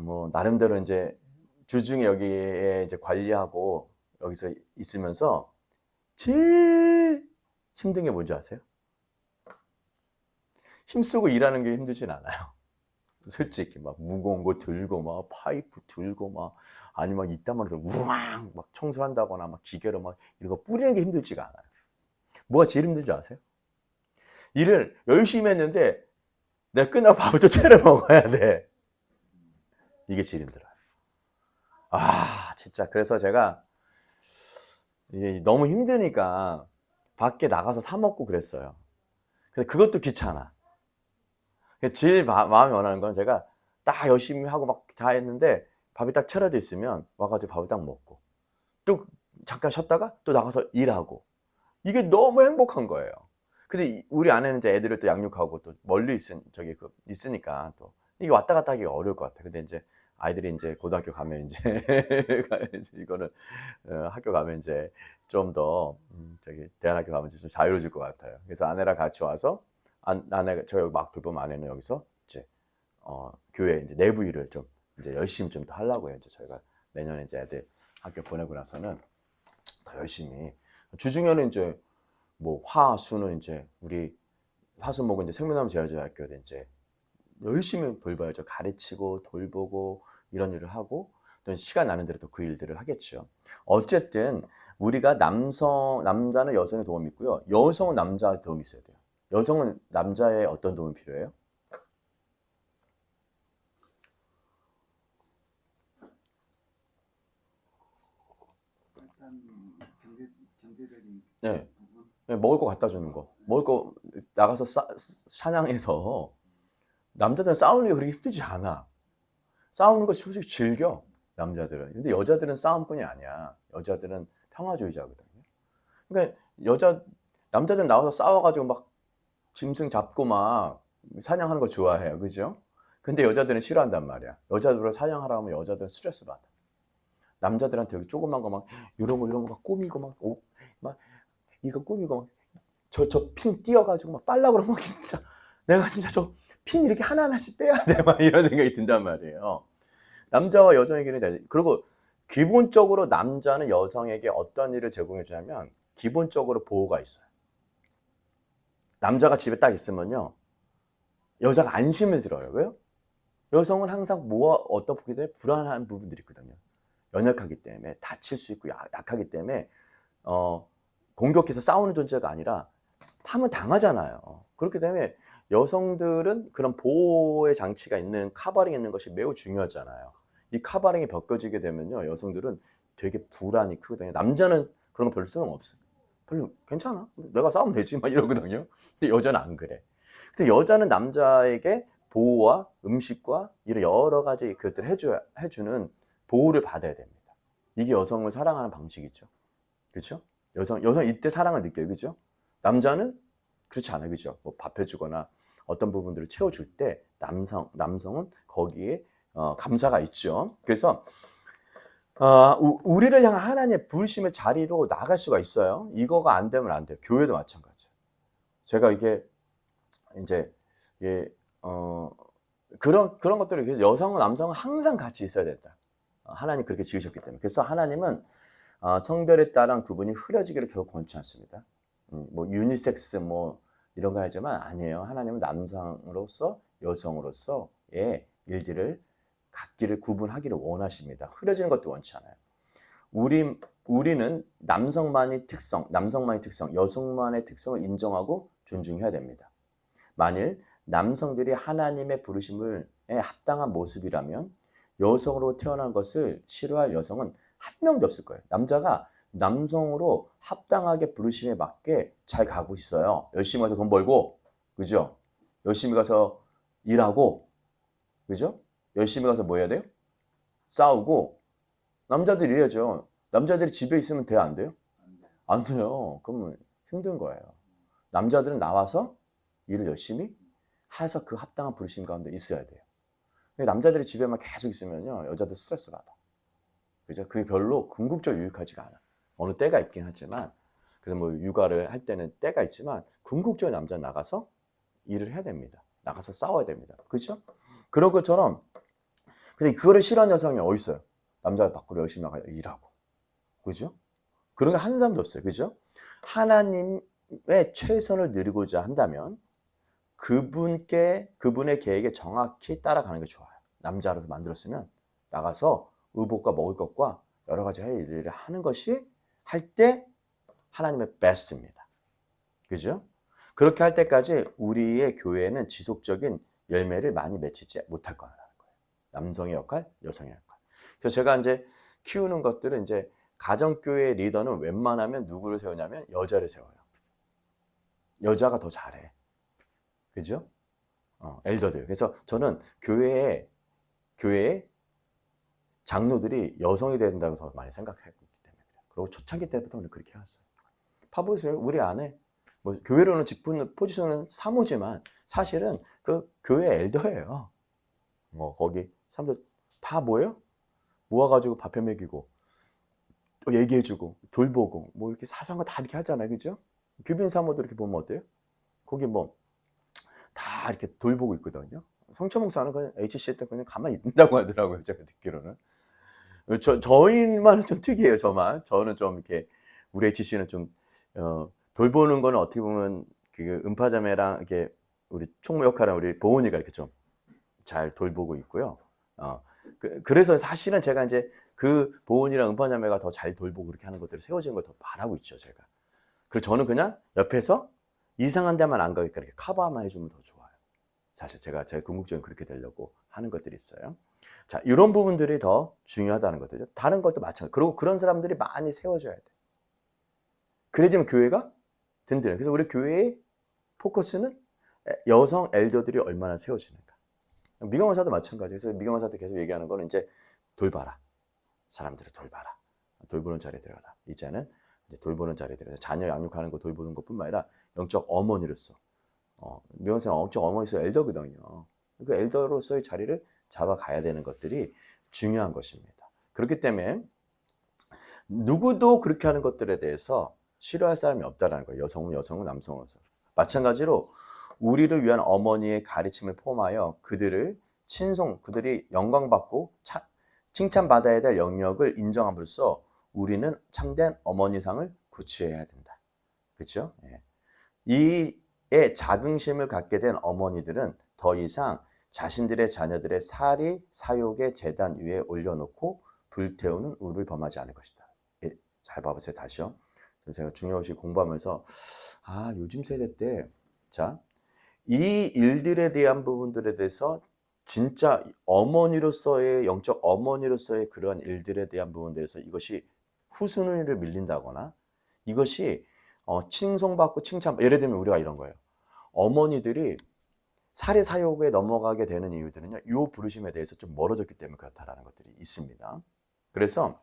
뭐 나름대로 이제 주중에 여기에 이제 관리하고 여기서 있으면서 제일 힘든 게 뭔지 아세요? 힘쓰고 일하는 게 힘들진 않아요. 솔직히 막 무거운 거 들고 막 파이프 들고 막, 아니면 이딴 말해서 우왕 막 청소한다거나 막 기계로 막 이런 거 뿌리는 게 힘들지가 않아요. 뭐가 제일 힘든 줄 아세요? 일을 열심히 했는데 내가 끝나고 밥을 또 차려 먹어야 돼. 이게 제일 힘들어요. 진짜 그래서 제가 이게 너무 힘드니까 밖에 나가서 사 먹고 그랬어요. 근데 그것도 귀찮아. 제일 마음이 원하는 건, 제가 딱 열심히 하고 막 다 했는데 밥이 딱 차려져 있으면 와가지고 밥을 딱 먹고, 또 잠깐 쉬었다가 또 나가서 일하고, 이게 너무 행복한 거예요. 근데 우리 아내는 이제 애들을 또 양육하고 또 멀리 있으니까 또 이게 왔다 갔다 하기가 어려울 것 같아요. 근데 이제 아이들이 이제 고등학교 가면 이제 이거는 학교 가면 이제 좀 더 대안학교 가면 좀 자유로워질 것 같아요. 그래서 아내랑 같이 와서, 아내가 저 여기 막 돌보면 아내는 여기서 이제 교회 이제 내부 일을 좀 이제 열심히 좀 더 하려고 해요. 이제 저희가 내년에 이제 애들 학교 보내고 나서는 더 열심히, 주중에는 이제 뭐 화수는 이제 우리 화수목은 이제 생명나무 제자학교에 이제 열심히 돌봐야죠. 가르치고 돌보고 이런 일을 하고, 또 시간 나는 대로 또 그 일들을 하겠죠. 어쨌든 우리가 남자는 여성의 도움이 있고요. 여성은 남자의 도움이 있어야 돼요. 여성은 남자의 어떤 도움이 필요해요? 일단 경제적인 네. 부분. 먹을 거 갖다 주는 거. 먹을 거 나가서 사냥해서 남자들은 싸우는 게 그렇게 힘들지 않아. 싸우는 거 솔직히 즐겨, 남자들은. 근데 여자들은 싸움꾼이 아니야. 여자들은 평화주의자거든요. 그러니까 남자들은 나와서 싸워가지고 막 짐승 잡고 막 사냥하는 거 좋아해요. 그죠? 근데 여자들은 싫어한단 말이야. 여자들을 사냥하라 하면 여자들은 스트레스 받아. 남자들한테 여기 조그만 거 막 이런 거 막 꾸미고 막 이거 꾸미고 막 저 핀 띄어가지고 막 빨라 그러면 진짜 내가 진짜 저 핀 이렇게 하나하나씩 빼야 돼. 막 이런 생각이 든단 말이에요. 남자와 여성에게는 그리고 기본적으로 남자는 여성에게 어떤 일을 제공해 주냐면 기본적으로 보호가 있어요. 남자가 집에 딱 있으면요. 여자가 안심을 들어요. 왜요? 여성은 항상 어떤 부분에 대해 불안한 부분들이 있거든요. 연약하기 때문에 다칠 수 있고 약하기 때문에 공격해서 싸우는 존재가 아니라 하면 당하잖아요. 그렇기 때문에 여성들은 그런 보호의 장치가 있는 카바링이 있는 것이 매우 중요하잖아요. 이 카바링이 벗겨지게 되면요. 여성들은 되게 불안이 크거든요. 남자는 그런 거 별로 소용 없어요. 별로 괜찮아. 내가 싸우면 되지. 막 이러거든요. 근데 여자는 안 그래. 근데 여자는 남자에게 보호와 음식과 이런 여러 가지 것들을 해주는 보호를 받아야 됩니다. 이게 여성을 사랑하는 방식이죠. 그렇죠? 여성 이때 사랑을 느껴요. 그렇죠? 남자는 그렇지 않아요. 그렇죠? 뭐 밥 해주거나 어떤 부분들을 채워줄 때 남성은 거기에 감사가 있죠. 그래서 우리를 향한 하나님의 부르심의 자리로 나갈 수가 있어요. 이거가 안 되면 안 돼요. 교회도 마찬가지예요. 제가 이게 이제 그런 것들을 여성과 남성은 항상 같이 있어야 된다. 하나님 그렇게 지으셨기 때문에. 그래서 하나님은 성별에 따른 구분이 흐려지기를 결코 권치 않습니다. 뭐 유니섹스 뭐 이런 거 하지만 아니에요. 하나님은 남성으로서 여성으로서의 일들을 각기를 구분하기를 원하십니다. 흐려지는 것도 원치 않아요. 우리는 남성만의 특성, 여성만의 특성을 인정하고 존중해야 됩니다. 만일 남성들이 하나님의 부르심에 합당한 모습이라면 여성으로 태어난 것을 싫어할 여성은 한 명도 없을 거예요. 남자가 남성으로 합당하게 부르심에 맞게 잘 가고 있어요. 열심히 가서 돈 벌고, 그죠? 열심히 가서 일하고, 그죠? 열심히 가서 뭐 해야 돼요? 싸우고. 남자들이 이래야죠. 남자들이 집에 있으면 돼요, 안 돼요? 안 돼요. 그러면 힘든 거예요. 남자들은 나와서 일을 열심히 해서 그 합당한 부르심 가운데 있어야 돼요. 남자들이 집에만 계속 있으면요, 여자들 스트레스 받아. 그죠? 그게 별로 궁극적으로 유익하지가 않아. 어느 때가 있긴 하지만, 그래서 뭐 육아를 할 때는 때가 있지만, 궁극적으로 남자는 나가서 일을 해야 됩니다. 나가서 싸워야 됩니다. 그죠? 그런 것처럼, 근데 그거를 싫어하는 여성이 어디 있어요? 남자가 밖으로 열심히 나가서 일하고. 그죠? 그런 게 한 사람도 없어요. 그죠? 하나님의 최선을 누리고자 한다면, 그분의 계획에 정확히 따라가는 게 좋아요. 남자로서 만들었으면 나가서 의복과 먹을 것과 여러 가지 할 일을 하는 것이 할 때 하나님의 베스트입니다. 그죠? 그렇게 할 때까지 우리의 교회는 지속적인 열매를 많이 맺히지 못할 거라는 거예요. 남성의 역할, 여성의 역할. 그래서 제가 이제 키우는 것들은 이제 가정교회 리더는 웬만하면 누구를 세우냐면 여자를 세워요. 여자가 더 잘해. 그죠? 엘더들. 그래서 저는 교회에 장로들이 여성이 된다고 더 많이 생각하기 때문에. 그리고 초창기 때부터 오늘 그렇게 해왔어요. 봐보세요. 우리 안에 뭐 교회로는 짚은 포지션은 사모지만 사실은 그 교회 엘더예요. 뭐 거기 사람들 다 뭐예요? 모아가지고 밥해 먹이고 또 얘기해주고 돌보고 뭐 이렇게 사소한 거 다 이렇게 하잖아요. 그죠? 규빈 사모도 이렇게 보면 어때요? 거기 뭐 다 이렇게 돌보고 있거든요. 성철 목사는 그냥 HC 때 그냥 가만히 있는다고 하더라고요. 제가 듣기로는. 저희만은 좀 특이해요. 저는 좀 이렇게 우리 HC는 좀 돌보는 거는 어떻게 보면 그 음파자매랑 이렇게 우리 총무 역할은 우리 보은이가 이렇게 좀 잘 돌보고 있고요. 그래서 사실은 제가 이제 그 보은이랑 음파자매가 더 잘 돌보고 그렇게 하는 것들을 세워지는 걸 더 바라고 있죠, 제가. 그리고 저는 그냥 옆에서 이상한 데만 안 가니까 이렇게 커버만 해주면 더 좋아요. 사실 제가 제 궁극적으로 그렇게 되려고 하는 것들이 있어요. 자, 이런 부분들이 더 중요하다는 것들이죠. 다른 것도 마찬가지. 그리고 그런 사람들이 많이 세워져야 돼. 그래야지만 교회가 든든해. 그래서 우리 교회의 포커스는 여성 엘더들이 얼마나 세워지는가. 미경원사도 마찬가지예요. 그래서 미경원사도 계속 얘기하는 거는 이제 돌봐라. 사람들을 돌봐라. 돌보는 자리에 들어가라. 이제는 이제 돌보는 자리에 들어가서 자녀 양육하는 거 돌보는 것뿐만 아니라 영적 어머니로서 미경원사는 영적 어머니로서 엘더거든요. 그 엘더로서의 자리를 잡아가야 되는 것들이 중요한 것입니다. 그렇기 때문에 누구도 그렇게 하는 것들에 대해서 싫어할 사람이 없다라는 거예요. 여성은 남성은. 마찬가지로 우리를 위한 어머니의 가르침을 포함하여 그들을 그들이 영광받고 칭찬받아야 될 영역을 인정함으로써 우리는 참된 어머니상을 구취해야 된다. 그렇죠? 이에 자긍심을 갖게 된 어머니들은 더 이상 자신들의 자녀들의 사리 사욕의 제단 위에 올려놓고 불태우는 우를 범하지 않을 것이다. 잘 봐보세요. 다시요. 제가 중요시 공부하면서 요즘 세대 때 이 일들에 대한 부분들에 대해서 진짜 어머니로서의 영적 어머니로서의 그런 일들에 대한 부분들에서 이것이 후순위를 밀린다거나 이것이 칭송받고 예를 들면 우리가 이런 거예요. 어머니들이 살해 사욕에 넘어가게 되는 이유들은요, 이 부르심에 대해서 좀 멀어졌기 때문에 그렇다라는 것들이 있습니다. 그래서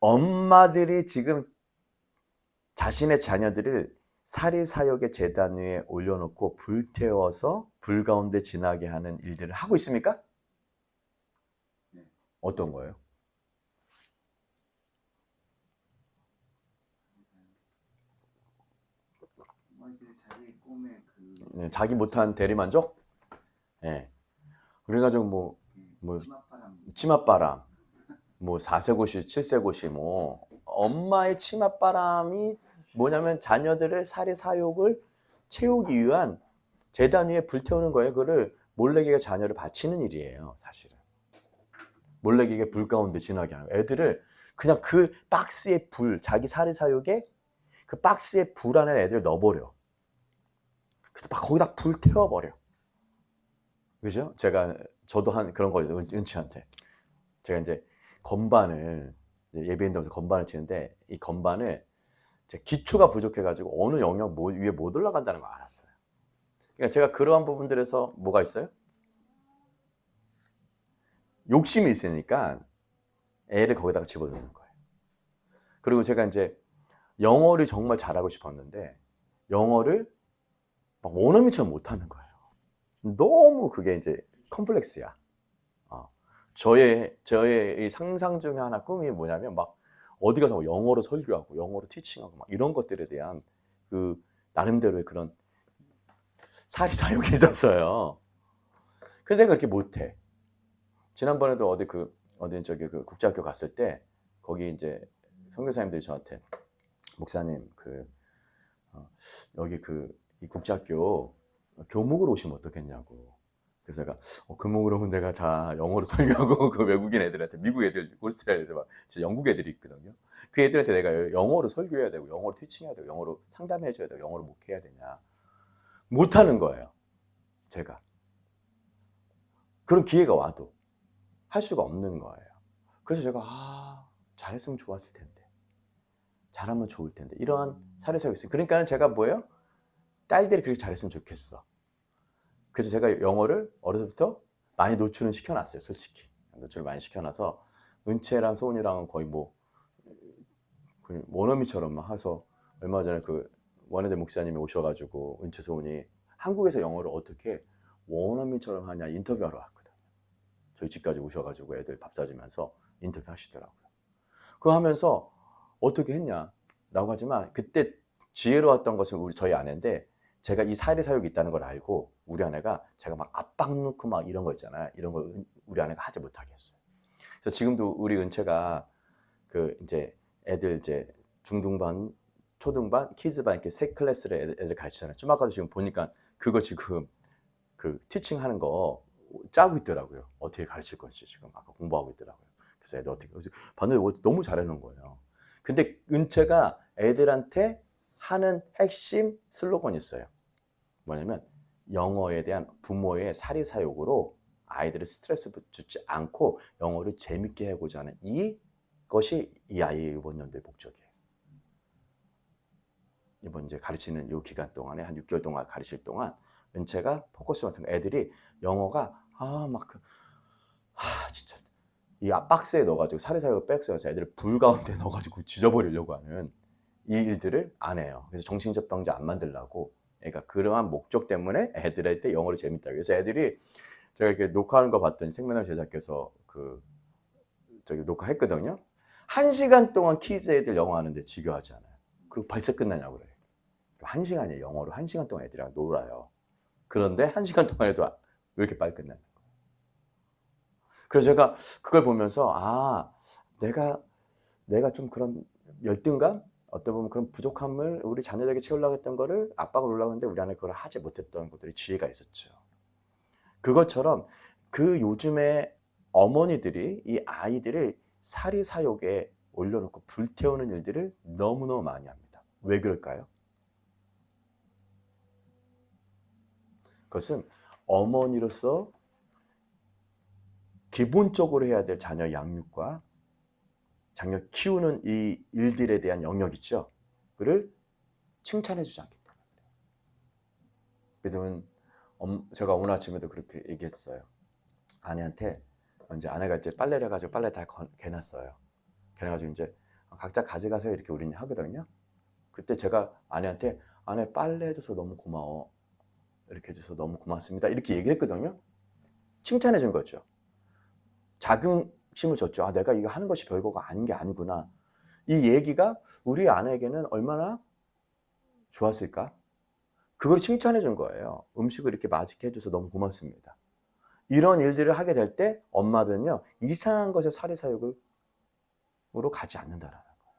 엄마들이 지금 자신의 자녀들을 살해 사욕의 제단 위에 올려놓고 불태워서 불 가운데 지나게 하는 일들을 하고 있습니까? 네. 어떤 거예요? 이제 자기 꿈에 자기 못한 대리만족? 네. 그래가지고 치맛바람, 4세고시, 7세고시, 엄마의 치맛바람이 뭐냐면 자녀들의 살해 사욕을 채우기 위한 제단 위에 불태우는 거예요. 그거를 몰래기가 자녀를 바치는 일이에요, 사실은. 몰래기가 불 가운데 지나게 하는 거예요. 애들을 그냥 그 박스의 자기 살해 사욕에 그 박스의 불 안에 애들 넣어버려. 그래서 막 거기다 불 태워버려. 그죠? 저도 한 그런 거예요, 은치한테. 제가 이제 건반을, 예배인들면서 건반을 치는데, 이 건반을 기초가 부족해가지고 어느 영역 위에 못 올라간다는 걸 알았어요. 그러니까 제가 그러한 부분들에서 뭐가 있어요? 욕심이 있으니까 애를 거기다가 집어넣는 거예요. 그리고 제가 이제 영어를 정말 잘하고 싶었는데, 영어를 막 원어민처럼 못하는 거예요. 너무 그게 이제 컴플렉스야. 저의 이 상상 중에 하나 꿈이 뭐냐면 막 어디 가서 영어로 설교하고 영어로 티칭하고 막 이런 것들에 대한 그 나름대로의 그런 사리사욕이 있었어요. 근데 내가 그렇게 못해. 지난번에도 어디 그 국제학교 갔을 때 거기 이제 선교사님들이 저한테 목사님 여기 이 국제학교 교목으로 오시면 어떻겠냐고. 그래서 내가 교목으로 오면 내가 다 영어로 설교하고 그 외국인 애들한테 미국 애들, 오스트레일리아 애들 막 영국 애들이 있거든요. 그 애들한테 내가 영어로 설교해야 되고 영어로 티칭해야 되고 영어로 상담해줘야 되고 영어로 목회해야 되냐. 못하는 거예요. 제가. 그런 기회가 와도 할 수가 없는 거예요. 그래서 제가 잘했으면 좋았을 텐데. 잘하면 좋을 텐데. 이러한 사례사가 있어요. 그러니까 제가 뭐예요? 딸들이 그렇게 잘했으면 좋겠어. 그래서 제가 영어를 어려서부터 많이 노출은 시켜놨어요, 솔직히. 노출을 많이 시켜놔서 은채랑 소은이랑은 거의 원어민처럼 막 해서 얼마 전에 원해대 목사님이 오셔가지고 은채 소은이 한국에서 영어를 어떻게 원어민처럼 하냐 인터뷰하러 왔거든요. 저희 집까지 오셔가지고 애들 밥 사주면서 인터뷰 하시더라고요. 그거 하면서 어떻게 했냐라고 하지만 그때 지혜로웠던 것은 저희 아내인데 제가 이 살해 사욕이 있다는 걸 알고 우리 아내가 제가 막 압박 넣고 막 이런 거 있잖아요. 이런 거 우리 아내가 하지 못하게 했어요. 그래서 지금도 우리 은채가 이제 애들 이제 중등반, 초등반, 키즈반 이렇게 세 클래스를 애들 가르치잖아요. 좀 아까도 지금 보니까 그거 지금 티칭 하는 거 짜고 있더라고요. 어떻게 가르칠 건지 지금 아까 공부하고 있더라고요. 그래서 애들 어떻게 봤는데 너무 잘해놓은 거예요. 근데 은채가 애들한테 하는 핵심 슬로건이 있어요. 뭐냐면 영어에 대한 부모의 사리사욕으로 아이들을 스트레스 주지 않고 영어를 재밌게 하고자 하는 이것이 이 아이의 이번 연도의 목적이에요. 이번 이제 가르치는 요 기간 동안에 한 6개월 동안 가르칠 동안 은채가 포커스 같은 거 애들이 영어가 진짜 이 박스에 넣어가지고 사리사욕 백스여서 애들을 불 가운데 넣어가지고 지져버리려고 하는 이 일들을 안 해요. 그래서 정신적 병자 안 만들려고. 그러니까 그러한 목적 때문에 애들한테 영어를 재밌다. 그래서 애들이 제가 이렇게 녹화하는 거 봤더니 생명의 제작께서 녹화했거든요. 1시간 동안 키즈 애들 영어 하는데 지겨워하지 않아요. 그리고 벌써 끝나냐고 그래요. 1시간이에요. 영어로 1시간 동안 애들이랑 놀아요. 그런데 1시간 동안 해도 왜 이렇게 빨리 끝나냐. 그래서 제가 그걸 보면서 내가 좀 그런 열등감, 어떻게 보면 그런 부족함을 우리 자녀들에게 채우려고 했던 거를 아빠가 놀라고 했는데 우리 안에 그걸 하지 못했던 것들이 지혜가 있었죠. 그것처럼 그 요즘에 어머니들이 이 아이들을 사리사욕에 올려놓고 불태우는 일들을 너무너무 많이 합니다. 왜 그럴까요? 그것은 어머니로서 기본적으로 해야 될 자녀 양육과 자녀 키우는 이 일들에 대한 영역 있죠. 그를 칭찬해주지 않기 때문에. 그래서 제가 오늘 아침에도 그렇게 얘기했어요. 아내한테 이제 아내가 이제 빨래를 해가지고 빨래 다 개놨어요. 개놔가지고 이제 각자 가져가세요 이렇게 우리는 하거든요. 그때 제가 아내한테 아내 빨래 해줘서 너무 고마워. 이렇게 해줘서 너무 고맙습니다. 이렇게 얘기했거든요. 칭찬해 준 거죠. 자긍심을 줬죠. 내가 이거 하는 것이 별거가 아닌 게 아니구나. 이 얘기가 우리 아내에게는 얼마나 좋았을까? 그걸 칭찬해 준 거예요. 음식을 이렇게 맛있게 해줘서 너무 고맙습니다. 이런 일들을 하게 될 때 엄마들은요. 이상한 것에 사리사욕으로 가지 않는다라는 거예요.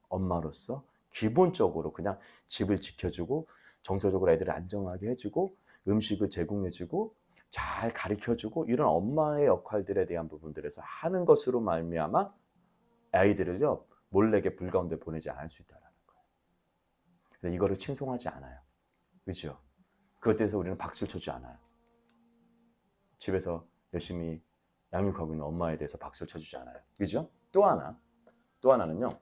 엄마로서 기본적으로 그냥 집을 지켜주고 정서적으로 애들을 안정하게 해주고 음식을 제공해주고 잘 가르쳐주고 이런 엄마의 역할들에 대한 부분들에서 하는 것으로 말미암아 아이들을요 몰래게 불 가운데 보내지 않을 수 있다는 거예요. 이거를 칭송하지 않아요. 그렇죠? 그것 대해서 우리는 박수를 쳐주지 않아요. 집에서 열심히 양육하고 있는 엄마에 대해서 박수를 쳐주지 않아요. 그죠? 또 하나는요.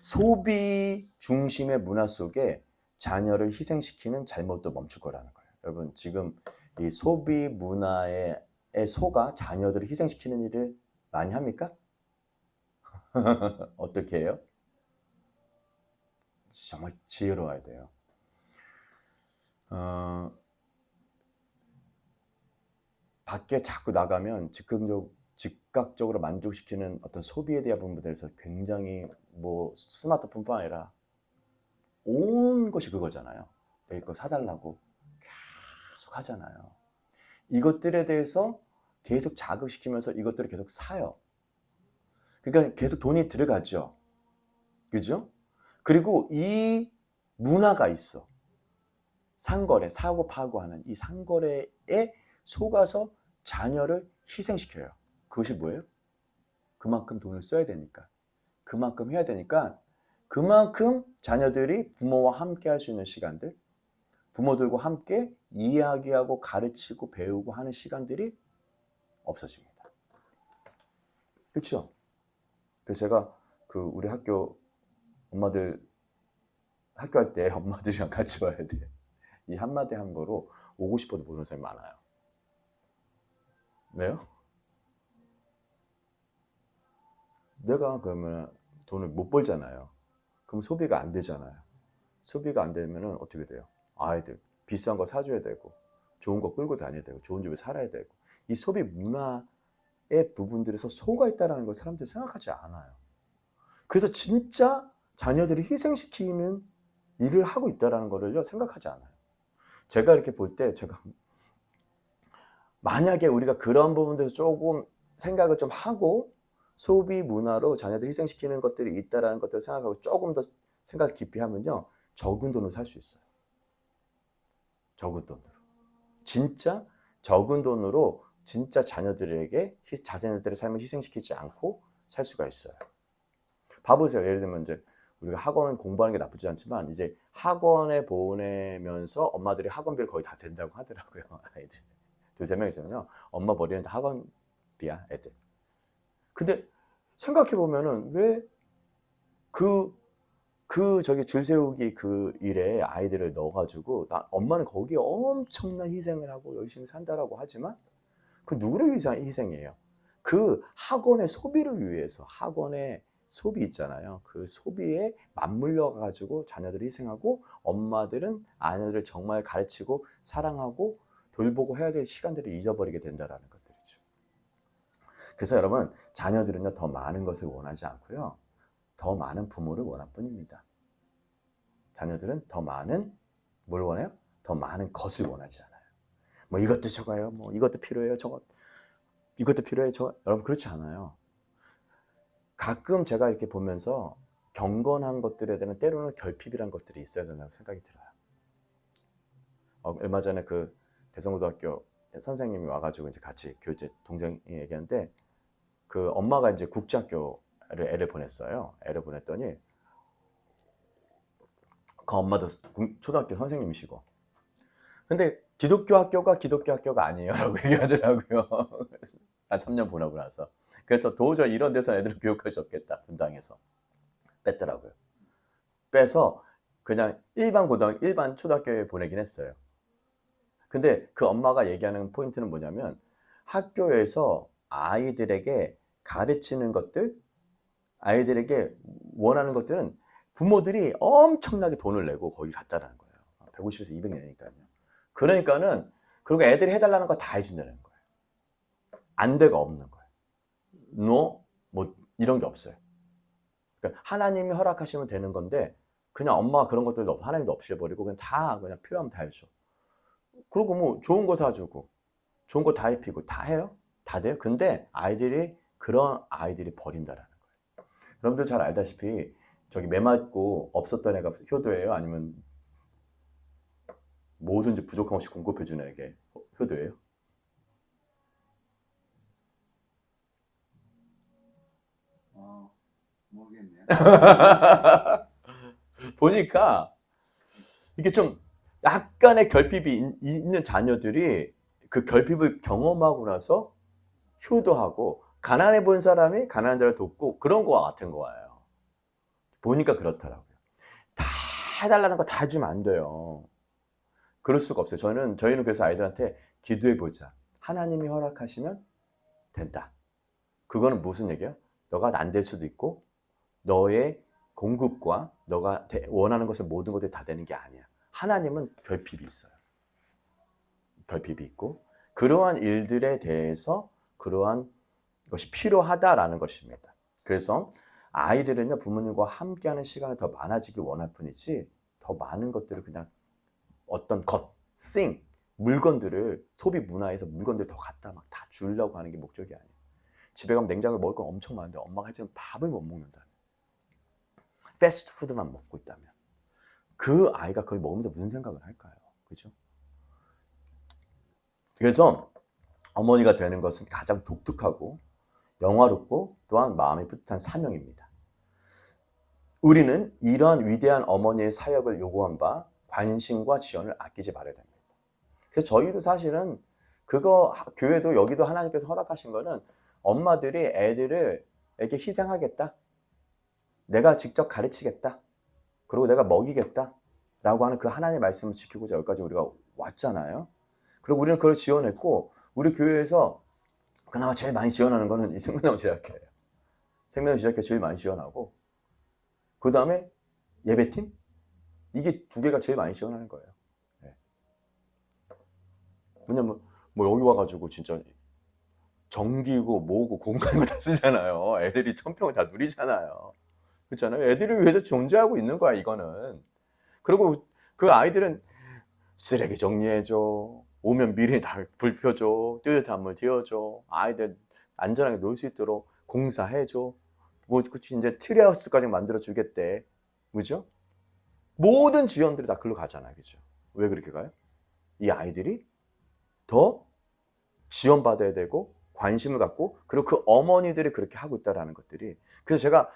소비 중심의 문화 속에 자녀를 희생시키는 잘못도 멈출 거라는 거예요. 여러분 지금 이 소비 문화의 소가 자녀들을 희생시키는 일을 많이 합니까? 어떻게 해요? 정말 지혜로워야 돼요. 밖에 자꾸 나가면 즉각적으로 만족시키는 어떤 소비에 대한 부분들에서 굉장히 스마트폰뿐 아니라 온 것이 그거잖아요. 이거 사달라고 계속 하잖아요. 이것들에 대해서 계속 자극시키면서 이것들을 계속 사요. 그러니까 계속 돈이 들어가죠. 그죠? 그리고 이 문화가 있어. 상거래, 사고 파고 하는 이 상거래에 속아서 자녀를 희생시켜요. 그것이 뭐예요? 그만큼 돈을 써야 되니까. 그만큼 해야 되니까 그만큼 자녀들이 부모와 함께 할 수 있는 시간들, 부모들과 함께 이야기하고 가르치고 배우고 하는 시간들이 없어집니다. 그렇죠? 그래서 제가 우리 학교 엄마들 학교할 때 엄마들이랑 같이 와야 돼. 이 한마디 한거로 오고 싶어도 못 오는 사람이 많아요. 왜요? 내가 그러면 돈을 못 벌잖아요. 그럼 소비가 안 되잖아요. 소비가 안 되면 어떻게 돼요? 아이들 비싼 거 사줘야 되고 좋은 거 끌고 다녀야 되고 좋은 집에 살아야 되고 이 소비 문화의 부분들에서 소가 있다는 걸 사람들이 생각하지 않아요. 그래서 진짜 자녀들을 희생시키는 일을 하고 있다는 거를요 생각하지 않아요. 제가 이렇게 볼 때 만약에 우리가 그런 부분에서 조금 생각을 좀 하고 소비 문화로 자녀들 희생시키는 것들이 있다는 것들을 생각하고 조금 더 생각 깊이 하면요 적은 돈으로 살 수 있어요. 적은 돈으로. 진짜 적은 돈으로 진짜 자녀들에게 자녀들의 삶을 희생시키지 않고 살 수가 있어요. 봐보세요. 예를 들면 이제 우리가 학원 공부하는 게 나쁘지 않지만 이제 학원에 보내면서 엄마들이 학원비를 거의 다 댄다고 하더라고요. 아이들. 2-3명 있으면요. 엄마 버리는데 학원비야, 애들. 근데 생각해 보면은 왜 그 저기 줄 세우기 그 일에 아이들을 넣어가지고 엄마는 거기에 엄청난 희생을 하고 열심히 산다라고 하지만 그 누구를 위해서 희생해요? 그 학원의 소비를 위해서 학원의 소비 있잖아요. 그 소비에 맞물려 가지고 자녀들을 희생하고 엄마들은 아이들을 정말 가르치고 사랑하고 돌보고 해야 될 시간들을 잊어버리게 된다라는 것들이죠. 그래서 여러분 자녀들은요 더 많은 것을 원하지 않고요. 더 많은 부모를 원할 뿐입니다. 자녀들은 더 많은 뭘 원해요? 더 많은 것을 원하지 않아요. 뭐 이것도 저거요. 뭐 이것도 필요해요. 저거 이것도 필요해요. 여러분 그렇지 않아요. 가끔 제가 이렇게 보면서 경건한 것들에 대한 때로는 결핍이란 것들이 있어야 된다고 생각이 들어요. 얼마 전에 그 대성고등학교 선생님이 와가지고 이제 같이 교재 동정이 얘기하는데 그 엄마가 이제 국제학교를 애를 보냈어요. 애를 보냈더니 그 엄마도 초등학교 선생님이시고 근데 기독교 학교가 아니에요 라고 얘기하더라고요. 한 3년 보내고 나서 그래서 도저히 이런 데서 애들을 교육할 수 없겠다 분당에서 뺐더라고요. 빼서 그냥 일반 초등학교에 보내긴 했어요. 근데 그 엄마가 얘기하는 포인트는 뭐냐면 학교에서 아이들에게 가르치는 것들 아이들에게 원하는 것들은 부모들이 엄청나게 돈을 내고 거기 갔다라는 거예요. 150에서 200 내니까요. 그러니까는 그리고 애들이 해달라는 거 다 해준다는 거예요. 안 돼가 없는 거예요. no 뭐 이런 게 없어요. 그러니까 하나님이 허락하시면 되는 건데 그냥 엄마가 그런 것들도 하나님도 없애버리고 그냥 필요하면 다 해줘. 그리고 뭐 좋은 거 사주고 좋은 거 다 입히고 다 해요. 다 돼요. 근데 그런 아이들이 버린다라는 거예요. 여러분들 잘 알다시피 저기 매맞고 없었던 애가 효도예요? 아니면 뭐든지 부족함 없이 공급해주는 애게 효도예요? 모르겠네요. 보니까 이게 좀 약간의 결핍이 있는 자녀들이 그 결핍을 경험하고 나서 효도하고 가난해 본 사람이 가난한 자를 돕고 그런 거와 같은 거예요. 보니까 그렇더라고요. 다 해달라는 거 다 해주면 안 돼요. 그럴 수가 없어요. 저희는 그래서 아이들한테 기도해보자. 하나님이 허락하시면 된다. 그거는 무슨 얘기야? 너가 안 될 수도 있고 너의 공급과 너가 원하는 것을 모든 것들이 다 되는 게 아니야. 하나님은 결핍이 있어요. 결핍이 있고 그러한 일들에 대해서 그러한 것이 필요하다라는 것입니다. 그래서 아이들은요 부모님과 함께하는 시간이 더 많아지길 원할 뿐이지 더 많은 것들을 그냥 어떤 물건들을 소비 문화에서 물건들 더 갖다 막 다 주려고 하는 게 목적이 아니에요. 집에 가면 냉장고에 먹을 건 엄청 많은데 엄마가 해주는 밥을 못 먹는다. 패스트푸드만 먹고 있다면 그 아이가 그걸 먹으면서 무슨 생각을 할까요? 그죠? 그래서 어머니가 되는 것은 가장 독특하고 영화롭고 또한 마음이 뿌듯한 사명입니다. 우리는 이러한 위대한 어머니의 사역을 요구한 바 관심과 지원을 아끼지 말아야 됩니다. 그래서 저희도 사실은 교회도 여기도 하나님께서 허락하신 거는 엄마들이 애들에게 희생하겠다. 내가 직접 가르치겠다. 그리고 내가 먹이겠다. 라고 하는 그 하나님의 말씀을 지키고자 여기까지 우리가 왔잖아요. 그리고 우리는 그걸 지원했고 우리 교회에서 그나마 제일 많이 지원하는 거는 이 생명나무 제약회예요. 생명나무 제약회 제일 많이 지원하고 그 다음에 예배팀? 이게 두 개가 제일 많이 지원하는 거예요. 네. 왜냐면 뭐 여기 와가지고 진짜 전기고 뭐고 공간이고 다 쓰잖아요. 애들이 천평을 다 누리잖아요. 그렇잖아요. 애들을 위해서 존재하고 있는 거야 이거는. 그리고 그 아이들은 쓰레기 정리해줘. 오면 미리 다 불 펴줘. 뜨뜻한 물 띄워줘. 아이들 안전하게 놀 수 있도록 공사해줘. 뭐 그치 이제 트리하우스까지 만들어 주겠대. 그죠? 모든 지원들이 다 글로 가잖아요. 그죠? 왜 그렇게 가요? 이 아이들이 더 지원받아야 되고 관심을 갖고 그리고 그 어머니들이 그렇게 하고 있다라는 것들이 그래서 제가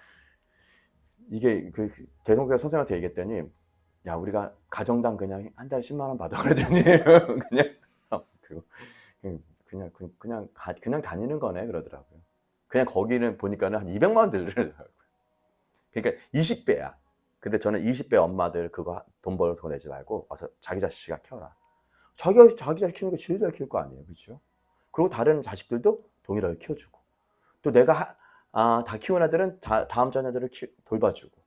이게 그 대성교회 선생님한테 얘기했더니 야 우리가 가정당 그냥 한 달에 10만 원 받아 그러더니 그냥 다니는 거네 그러더라고요. 그냥 거기는 보니까는 한 200만 원 들더라고요. 그러니까 20배야. 근데 저는 20대 엄마들 그거 돈 벌어서 내지 말고 와서 자기 자식이가 키워라. 자기 자식 키우는 게 제일 잘 키울 거 아니에요, 그렇죠? 그리고 다른 자식들도 동일하게 키워주고, 또 내가 다 키운 애들은 다음 자녀들을 돌봐주고,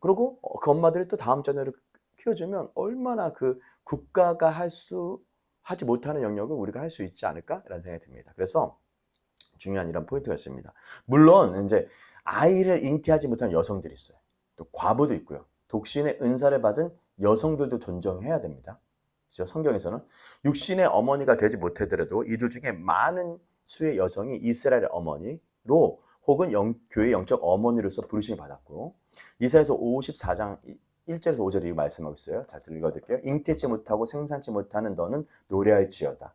그리고 그 엄마들이 또 다음 자녀를 키워주면 얼마나 그 국가가 하지 못하는 영역을 우리가 할 수 있지 않을까라는 생각이 듭니다. 그래서 중요한 이런 포인트가 있습니다. 물론 이제 아이를 잉태하지 못한 여성들이 있어요. 또 과부도 있고요. 독신의 은사를 받은 여성들도 존경해야 됩니다. 그렇죠? 성경에서는 육신의 어머니가 되지 못하더라도 이들 중에 많은 수의 여성이 이스라엘의 어머니로 혹은 교회의 영적 어머니로서 부르심을 받았고, 이사야서 54장 1절에서 5절에 이 말씀하고 있어요. 잘 읽어드릴게요. 잉태치 못하고 생산치 못하는 너는 노래할지어다.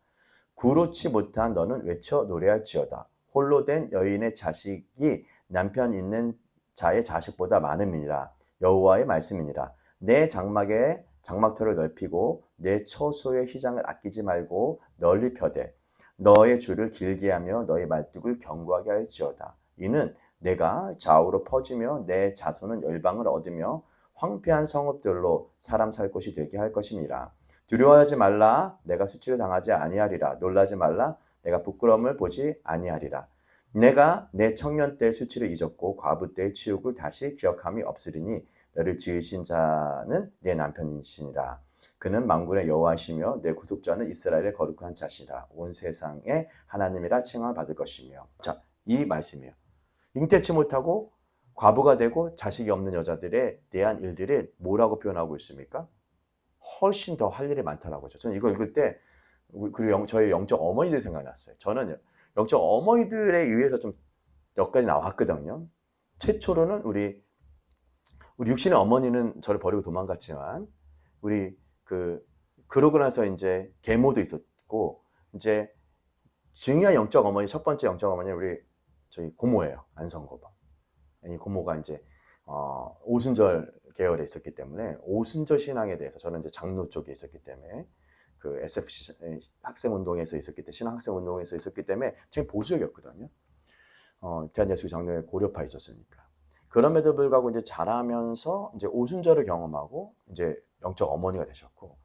구로치 못한 너는 외쳐 노래할지어다. 홀로 된 여인의 자식이 남편 있는 자의 자식보다 많음이니라. 여호와의 말씀이니라. 내 장막에 장막터를 넓히고 내 처소의 휘장을 아끼지 말고 널리 펴되 너의 줄을 길게 하며 너의 말뚝을 견고하게 할지어다. 이는 내가 좌우로 퍼지며 내 자손은 열방을 얻으며 황폐한 성읍들로 사람 살 곳이 되게 할 것임이라. 두려워하지 말라. 내가 수치를 당하지 아니하리라. 놀라지 말라. 내가 부끄러움을 보지 아니하리라. 내가 내 청년 때의 수치를 잊었고 과부 때의 치욕을 다시 기억함이 없으리니 너를 지으신 자는 내 남편이시니라. 그는 만군의 여호와시며 내 구속자는 이스라엘의 거룩한 자시라. 온 세상의 하나님이라 칭함을 받을 것이며. 자, 이 말씀이에요. 잉태치 못하고 과부가 되고 자식이 없는 여자들에 대한 일들을 뭐라고 표현하고 있습니까? 훨씬 더 할 일이 많다라고 하죠. 저는 이거 읽을 때 그리고 저희 영적 어머니들 생각났어요. 저는 영적 어머니들에 의해서 좀 여기까지 나왔거든요. 최초로는 우리 육신의 어머니는 저를 버리고 도망갔지만 우리 그러고 나서 이제 계모도 있었고, 이제 중요한 영적 어머니, 첫 번째 영적 어머니는 우리 저희 고모예요. 안성고모. 이 고모가 이제 오순절 계열에 있었기 때문에 오순절 신앙에 대해서 저는 이제 장로 쪽에 있었기 때문에 그 SFC 학생 운동에서 있었기 때문에 신앙 학생 운동에서 있었기 때문에 되게 보수적이었거든요. 대한예수 장로회 고려파에 있었으니까. 그럼에도 불구하고 이제 자라면서 이제 오순절을 경험하고 이제 영적 어머니가 되셨고,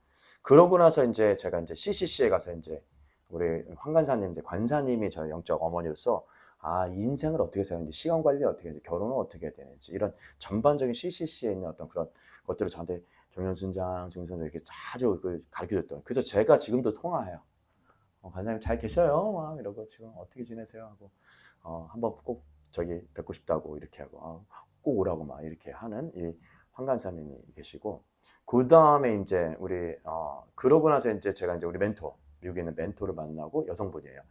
그러고 나서 이제 제가 이제 CCC에 가서 이제 우리 황간사님, 이제 관사님이 저희 영적 어머니로서 인생을 어떻게 사는지, 시간 관리 어떻게 해야 되는지, 결혼은 어떻게 해야 되는지, 이런 전반적인 CCC에 있는 어떤 그런 것들을 저한테 종현순장, 중순장 이렇게 자주 가르쳐줬던. 그래서 제가 지금도 통화해요. 관사님 잘 계셔요? 막 이러고 지금 어떻게 지내세요? 하고 한번 꼭 저기 뵙고 싶다고 이렇게 하고 꼭 오라고 막 이렇게 하는 이 황간사님이 계시고, 그 다음에 이제 우리 그러고 나서 이제 제가 이제 우리 멘토, 미국에 있는 멘토를 만나고, 여성분이에요.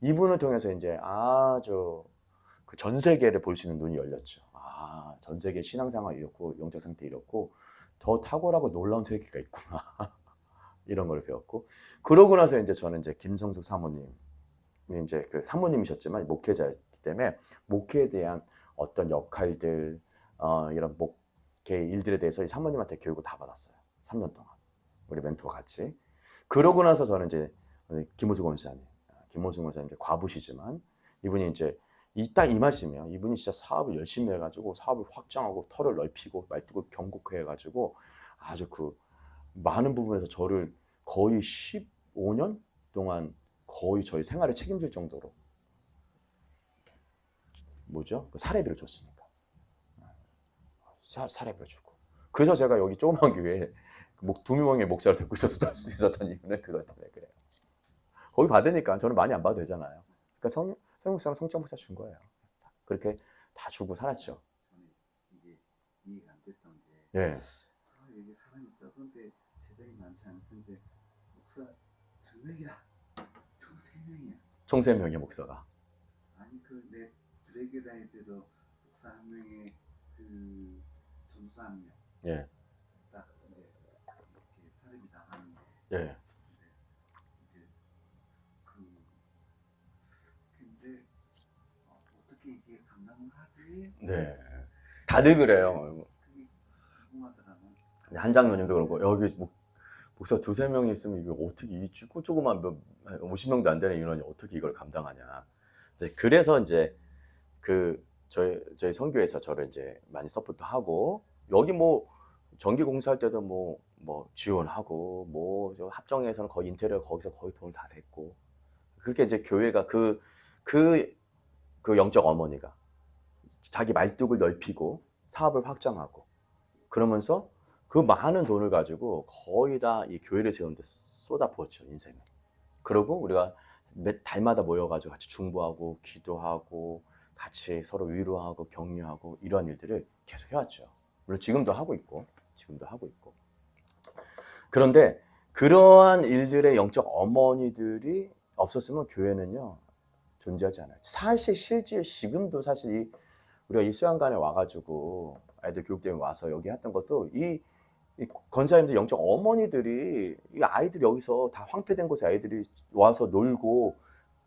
이분을 통해서 이제 아주 그 전 세계를 볼 수 있는 눈이 열렸죠. 전 세계 신앙생활 이렇고 영적 상태 이렇고 더 탁월하고 놀라운 세계가 있구나. 이런 걸 배웠고, 그러고 나서 이제 저는 이제 김성숙 사모님이 이제 그 사모님이셨지만 목회자였기 때문에 목회에 대한 어떤 역할들, 이런 목회 일들에 대해서 이 사모님한테 교육을 다 받았어요. 3년 동안 우리 멘토와 같이. 그러고 나서 저는 이제 김호수 권사님, 이제 과부시지만 이분이 이제 딱 이 말씀이에요. 이분이 진짜 사업을 열심히 해가지고 사업을 확장하고 털을 넓히고 말뚝을 견고히 해가지고 아주 그 많은 부분에서 저를 거의 15년 동안 거의 저희 생활을 책임질 정도로 사례비를 줬습니다. 사례비를 주고. 그래서 제가 여기 조그만 교회에 2명의 목사를 데리고 있었던 이유는 그것 때문에 그래요. 거기 받으니까 저는 많이 안 봐도 되잖아요. 그러니까 성육사랑 성정 목사 준 거예요. 그렇게 다 주고 살았죠. 저는 이게 이해가 안 됐던 게, 예. 여기 사람이 적은데 제자이 많지 않을 텐데 목사 2명이다. 총 3명이야. 총 3명의 목사가. 아니 내 드레게 다닐 때도 목사 1명에 그 전사 1명. 예. 딱 이제 이렇게 사람이 나가는 거. 예. 근데 어떻게 이게 감당을 하지? 네. 다들 그래요. 그게 궁금하더라고요. 한 장로님도 그렇고, 여기 목사 2-3명이 있으면 이거 어떻게 이 조그만 50명도 안 되는 인원이 어떻게 이걸 감당하냐. 그래서 이제 저희 선교에서 저를 이제 많이 서포트하고 여기 뭐 전기 공사할 때도 뭐 지원하고 뭐 저 합정에서는 거의 인테리어 거기서 거의 돈을 다 냈고 그렇게 이제 교회가 그 영적 어머니가 자기 말뚝을 넓히고 사업을 확장하고 그러면서 그 많은 돈을 가지고 거의 다 이 교회를 세우는 데 쏟아부었죠, 인생을. 그러고 우리가 달마다 모여가지고 같이 중보하고 기도하고 같이 서로 위로하고 격려하고 이러한 일들을 계속 해왔죠. 물론 지금도 하고 있고. 그런데 그러한 일들의 영적 어머니들이 없었으면 교회는요 존재하지 않아요. 사실 실제 지금도 사실 우리가 이 수양관에 와가지고 아이들 교육대회 와서 여기 했던 것도 이 권사님들 영적 어머니들이 이 아이들 여기서 다 황폐된 곳에 아이들이 와서 놀고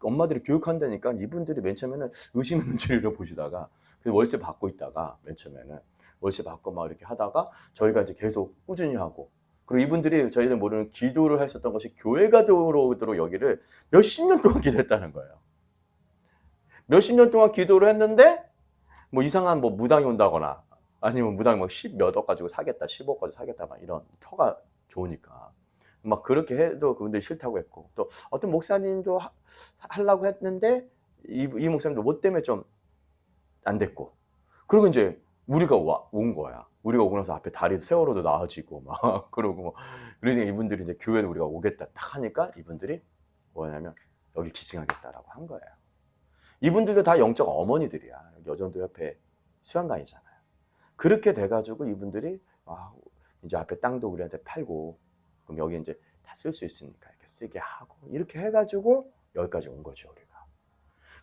엄마들이 교육한다니까 이분들이 맨 처음에는 의심의 눈초리로 보시다가 월세 받고 있다가 맨 처음에는 월세 받고 막 이렇게 하다가 저희가 이제 계속 꾸준히 하고 그리고 이분들이 저희들 모르는 기도를 했었던 것이 교회가 들어오도록 여기를 몇십 년 동안 기도했다는 거예요. 몇십 년 동안 기도를 했는데 뭐 이상한 뭐 무당이 온다거나 아니면 무당이 막 10몇 억 가지고 사겠다, 10억 가지고 사겠다 막 이런 터가 좋으니까 막 그렇게 해도 그분들이 싫다고 했고 또 어떤 목사님도 하려고 했는데 이 목사님도 뭐 때문에 좀 안 됐고 그리고 이제 우리가 온 거야. 우리가 오고 나서 앞에 다리 세월호도 나아지고 막 그러고 뭐 그러니까 이분들이 이제 교회에 우리가 오겠다 딱 하니까 이분들이 뭐냐면 여기 기증하겠다라고 한 거예요. 이분들도 다 영적 어머니들이야. 여전도 옆에 수양관이잖아요. 그렇게 돼가지고 이분들이 이제 앞에 땅도 우리한테 팔고 그럼 여기 이제 다 쓸 수 있으니까 이렇게 쓰게 하고 이렇게 해가지고 여기까지 온 거죠 우리가.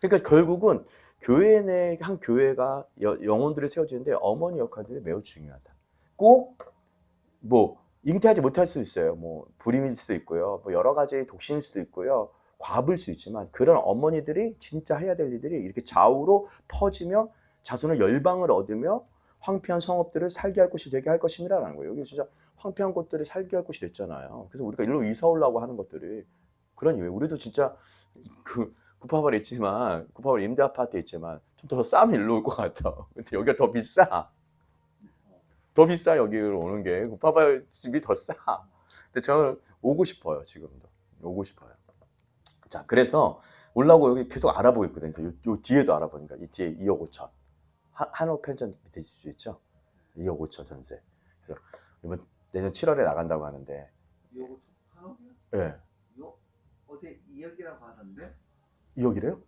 그러니까 결국은 교회 내 한 교회가 영혼들이 세워지는데 어머니 역할들이 매우 중요하다. 꼭 뭐 잉태하지 못할 수 있어요. 뭐 불임일 수도 있고요. 뭐 여러 가지 독신일 수도 있고요. 과부일 수 있지만 그런 어머니들이 진짜 해야 될 일들이 이렇게 좌우로 퍼지며 자손의 열방을 얻으며 황폐한 성읍들을 살게 할 곳이 되게 할 것임이라는 거예요. 여기 진짜 황폐한 곳들을 살게 할 곳이 됐잖아요. 그래서 우리가 일로 이사 오려고 하는 것들이 그런 이유예요. 우리도 진짜 구파발에 있지만 구파발 임대 아파트에 있지만 좀 더 싸면 일로 올 것 같아. 근데 여기가 더 비싸. 더 비싸 여기로 오는 게 구파발 집이 더 싸. 근데 저는 오고 싶어요 지금도 오고 싶어요. 자 그래서 올라오고 여기 계속 알아보고 있거든요. 그래서 요 뒤에도 알아보니까 이 뒤에 2억 5천 한옥 펜션 밑에 집주 있죠. 2억 5천 전세. 그래서 이번 내년 7월에 나간다고 하는데. 2억 5천 한옥이요? 네. 어제 2억이라고 하던데? 2억이래요?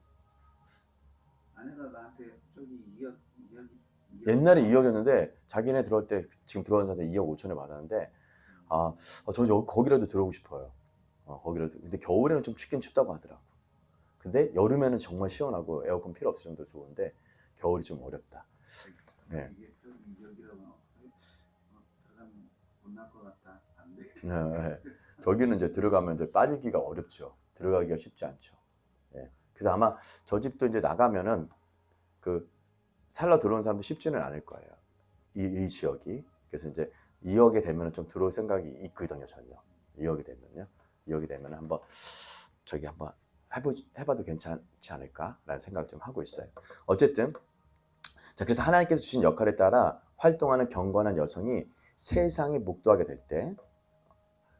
아내가 나한테 저기 2억 옛날에 2억이었는데 자기네 들어올 때 지금 들어온 사람한테 2억 5천에 받았는데 저 거기라도 들어오고 싶어요. 거기라도. 근데 겨울에는 좀 춥긴 춥다고 하더라고. 근데 여름에는 정말 시원하고 에어컨 필요 없을 정도로 좋은데 겨울이 좀 어렵다. 네. 이게 저기 2억이라고 들어가면 못 날 것 같다. 안 돼. 네. 저기는 이제 들어가면 이제 빠지기가 어렵죠. 들어가기가 쉽지 않죠. 네. 그래서 아마 저 집도 이제 나가면은 살러 들어온 사람도 쉽지는 않을 거예요. 이 지역이. 그래서 이제 2억에 되면 좀 들어올 생각이 있거든요, 전혀. 2억이 되면 한번 해봐도 괜찮지 않을까라는 생각을 좀 하고 있어요. 어쨌든 자 그래서 하나님께서 주신 역할에 따라 활동하는 경건한 여성이 세상에 목도하게 될 때,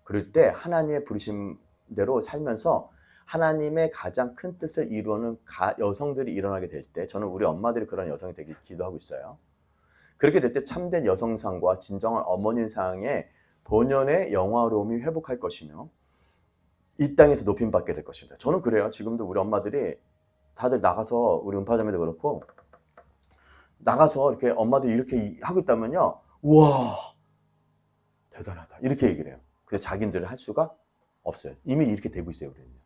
그럴 때 하나님의 부르심대로 살면서 하나님의 가장 큰 뜻을 이루는 여성들이 일어나게 될 때, 저는 우리 엄마들이 그런 여성이 되길 기도하고 있어요. 그렇게 될 때 참된 여성상과 진정한 어머니상의 본연의 영화로움이 회복할 것이며 이 땅에서 높임받게 될 것입니다. 저는 그래요. 지금도 우리 엄마들이 다들 나가서 우리 은파자매도 그렇고 나가서 이렇게 엄마들이 이렇게 하고 있다면요. 우와 대단하다 이렇게 얘기를 해요. 근데 자기들은 할 수가 없어요. 이미 이렇게 되고 있어요. 우리는요.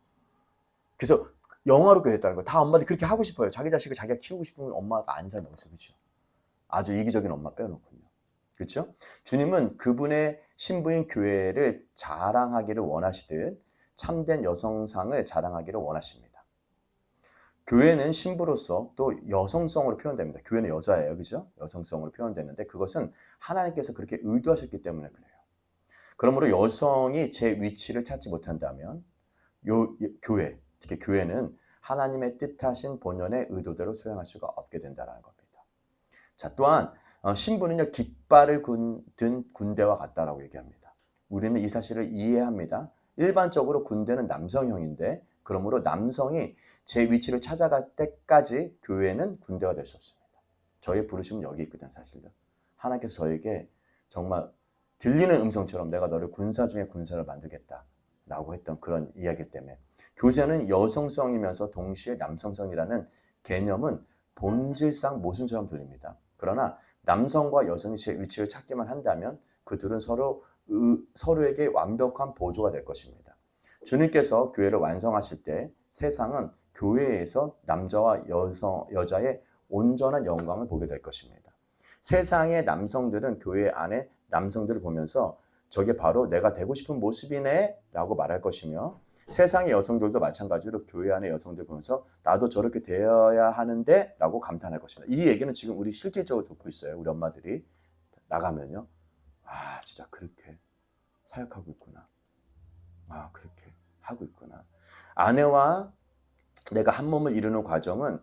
그래서 영화롭게 됐다는 거예요. 다 엄마들이 그렇게 하고 싶어요. 자기 자식을 자기가 키우고 싶으면 엄마가 아닌 사람이 없어요. 그렇죠? 아주 이기적인 엄마 빼놓고요. 그렇죠? 주님은 그분의 신부인 교회를 자랑하기를 원하시듯 참된 여성상을 자랑하기를 원하십니다. 교회는 신부로서 또 여성성으로 표현됩니다. 교회는 여자예요. 그죠? 여성성으로 표현되는데 그것은 하나님께서 그렇게 의도하셨기 때문에 그래요. 그러므로 여성이 제 위치를 찾지 못한다면 교회, 특히 교회는 하나님의 뜻하신 본연의 의도대로 수행할 수가 없게 된다는 겁니다. 자, 또한 신부는요 깃발을 든 군대와 같다라고 얘기합니다. 우리는 이 사실을 이해합니다. 일반적으로 군대는 남성형인데 그러므로 남성이 제 위치를 찾아갈 때까지 교회는 군대가 될 수 없습니다. 저의 부르심은 여기 있거든 사실은. 하나님께서 저에게 정말 들리는 음성처럼 내가 너를 군사 중에 군사를 만들겠다라고 했던 그런 이야기 때문에 교세는 여성성이면서 동시에 남성성이라는 개념은 본질상 모순처럼 들립니다. 그러나 남성과 여성이 제 위치를 찾기만 한다면 그들은 서로에게 완벽한 보조가 될 것입니다. 주님께서 교회를 완성하실 때 세상은 교회에서 남자와 여자의 온전한 영광을 보게 될 것입니다. 세상의 남성들은 교회 안에 남성들을 보면서 저게 바로 내가 되고 싶은 모습이네 라고 말할 것이며 세상의 여성들도 마찬가지로 교회 안의 여성들 보면서 나도 저렇게 되어야 하는데 라고 감탄할 것입니다. 이 얘기는 지금 우리 실질적으로 듣고 있어요. 우리 엄마들이 나가면요. 아 진짜 그렇게 사역하고 있구나. 아 그렇게 하고 있구나. 아내와 내가 한 몸을 이루는 과정은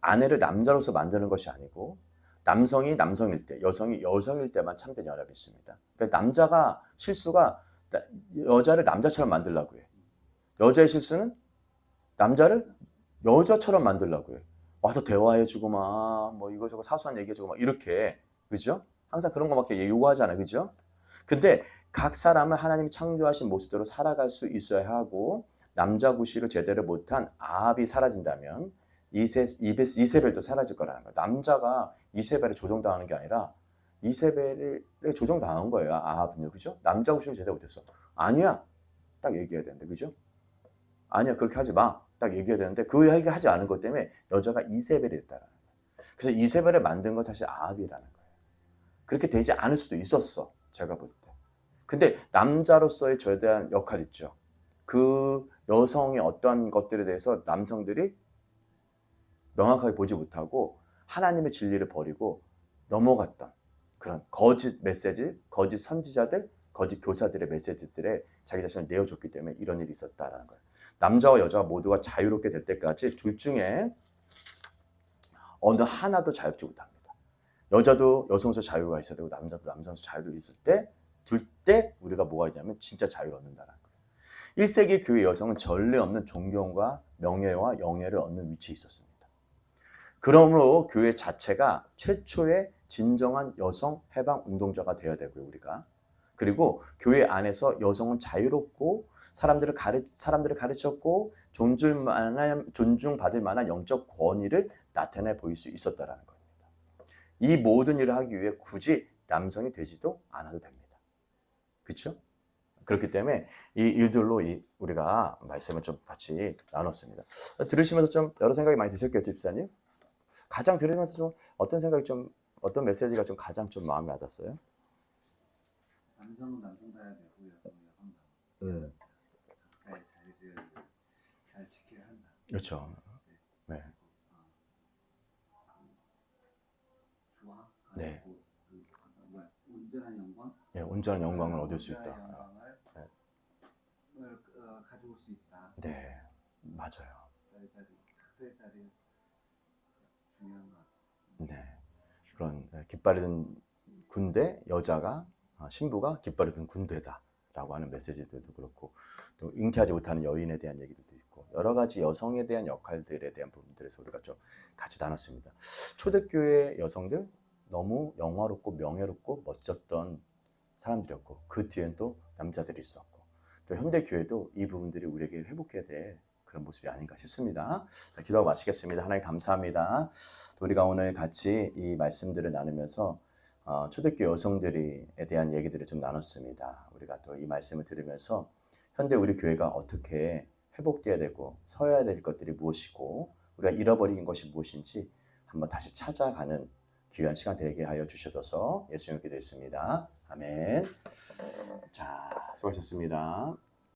아내를 남자로서 만드는 것이 아니고 남성이 남성일 때, 여성이 여성일 때만 참된 연합이 있습니다. 그러니까 남자가 실수가 여자를 남자처럼 만들려고 해. 여자의 실수는 남자를 여자처럼 만들려고 해. 와서 대화해주고 막 뭐 이거저거 사소한 얘기해주고 막 이렇게 그죠? 항상 그런 거밖에 요구하잖아요, 그죠? 근데 각 사람은 하나님이 창조하신 모습대로 살아갈 수 있어야 하고 남자 구실을 제대로 못한 아합이 사라진다면 이세벨도 사라질 거라는 거예요. 남자가 이세벨을 조종당하는 게 아니라 이세벨을 조종당한 거예요. 아합은요, 그죠? 남자 구실을 제대로 못했어. 아니야, 딱 얘기해야 되는데, 그죠? 아니야, 그렇게 하지 마. 딱 얘기해야 되는데 그 얘기 하지 않은 것 때문에 여자가 이세벨이 됐다라는 거예요. 그래서 이세벨을 만든 건 사실 아합이라는 거예요. 그렇게 되지 않을 수도 있었어, 제가 볼 때. 근데 남자로서의 저에 대한 역할 있죠. 그 여성의 어떤 것들에 대해서 남성들이 명확하게 보지 못하고 하나님의 진리를 버리고 넘어갔던 그런 거짓 메시지, 거짓 선지자들, 거짓 교사들의 메시지들에 자기 자신을 내어줬기 때문에 이런 일이 있었다라는 거예요. 남자와 여자가 모두가 자유롭게 될 때까지 둘 중에 어느 하나도 자유롭지 못합니다. 여자도 여성으로서 자유가 있어야 되고 남자도 남성으로서 자유가 있을 때 둘 때 우리가 뭐가 있냐면 진짜 자유를 얻는다는 거예요. 1세기 교회 여성은 전례 없는 존경과 명예와 영예를 얻는 위치에 있었습니다. 그러므로 교회 자체가 최초의 진정한 여성 해방 운동자가 되어야 되고요, 우리가. 그리고 교회 안에서 여성은 자유롭고 사람들을 가르쳤고 존중받을 만한 영적 권위를 나타내 보일 수 있었다라는 겁니다. 이 모든 일을 하기 위해 굳이 남성이 되지도 않아도 됩니다. 그렇죠? 그렇기 때문에 이 일들로 우리가 말씀을 좀 같이 나눴습니다. 들으시면서 좀 여러 생각이 많이 드셨겠죠, 집사님? 가장 들으면서 좀 어떤 생각이 좀 어떤 메시지가 좀 가장 좀 마음에 와닿았어요? 남성은 남성다야 되고 여성은 여성다워. 각자의 자리를 잘 지켜야 한다. 그렇죠. 네. 좋아. 네. 온전한 영광. 네, 온전한 영광을 얻을 수 있다. 영광을 네. 가져올 수 있다. 네, 맞아요. 각자의 자리 중요한 것 같아요. 네, 그런 깃발이 든 군대 여자가 신부가 깃발이 든 군대다라고 하는 메시지들도 그렇고 또 잉태하지 못하는 여인에 대한 얘기들도 있고 여러 가지 여성에 대한 역할들에 대한 부분들에서 우리가 좀 같이 나눴습니다. 초대교회 여성들 너무 영화롭고 명예롭고 멋졌던 사람들이었고 그 뒤엔 또 남자들이 있었고 또 현대교회도 이 부분들이 우리에게 회복해야 될 그런 모습이 아닌가 싶습니다. 기도하고 마치겠습니다. 하나님 감사합니다. 우리가 오늘 같이 이 말씀들을 나누면서 초대교회 여성들에 대한 얘기들을 좀 나눴습니다. 우리가 또 이 말씀을 들으면서 현대 우리 교회가 어떻게 회복돼야 되고 서야 될 것들이 무엇이고 우리가 잃어버린 것이 무엇인지 한번 다시 찾아가는 귀한 시간 되게 하여 주셔서 예수님께 기도했습니다. 아멘. 자, 수고하셨습니다.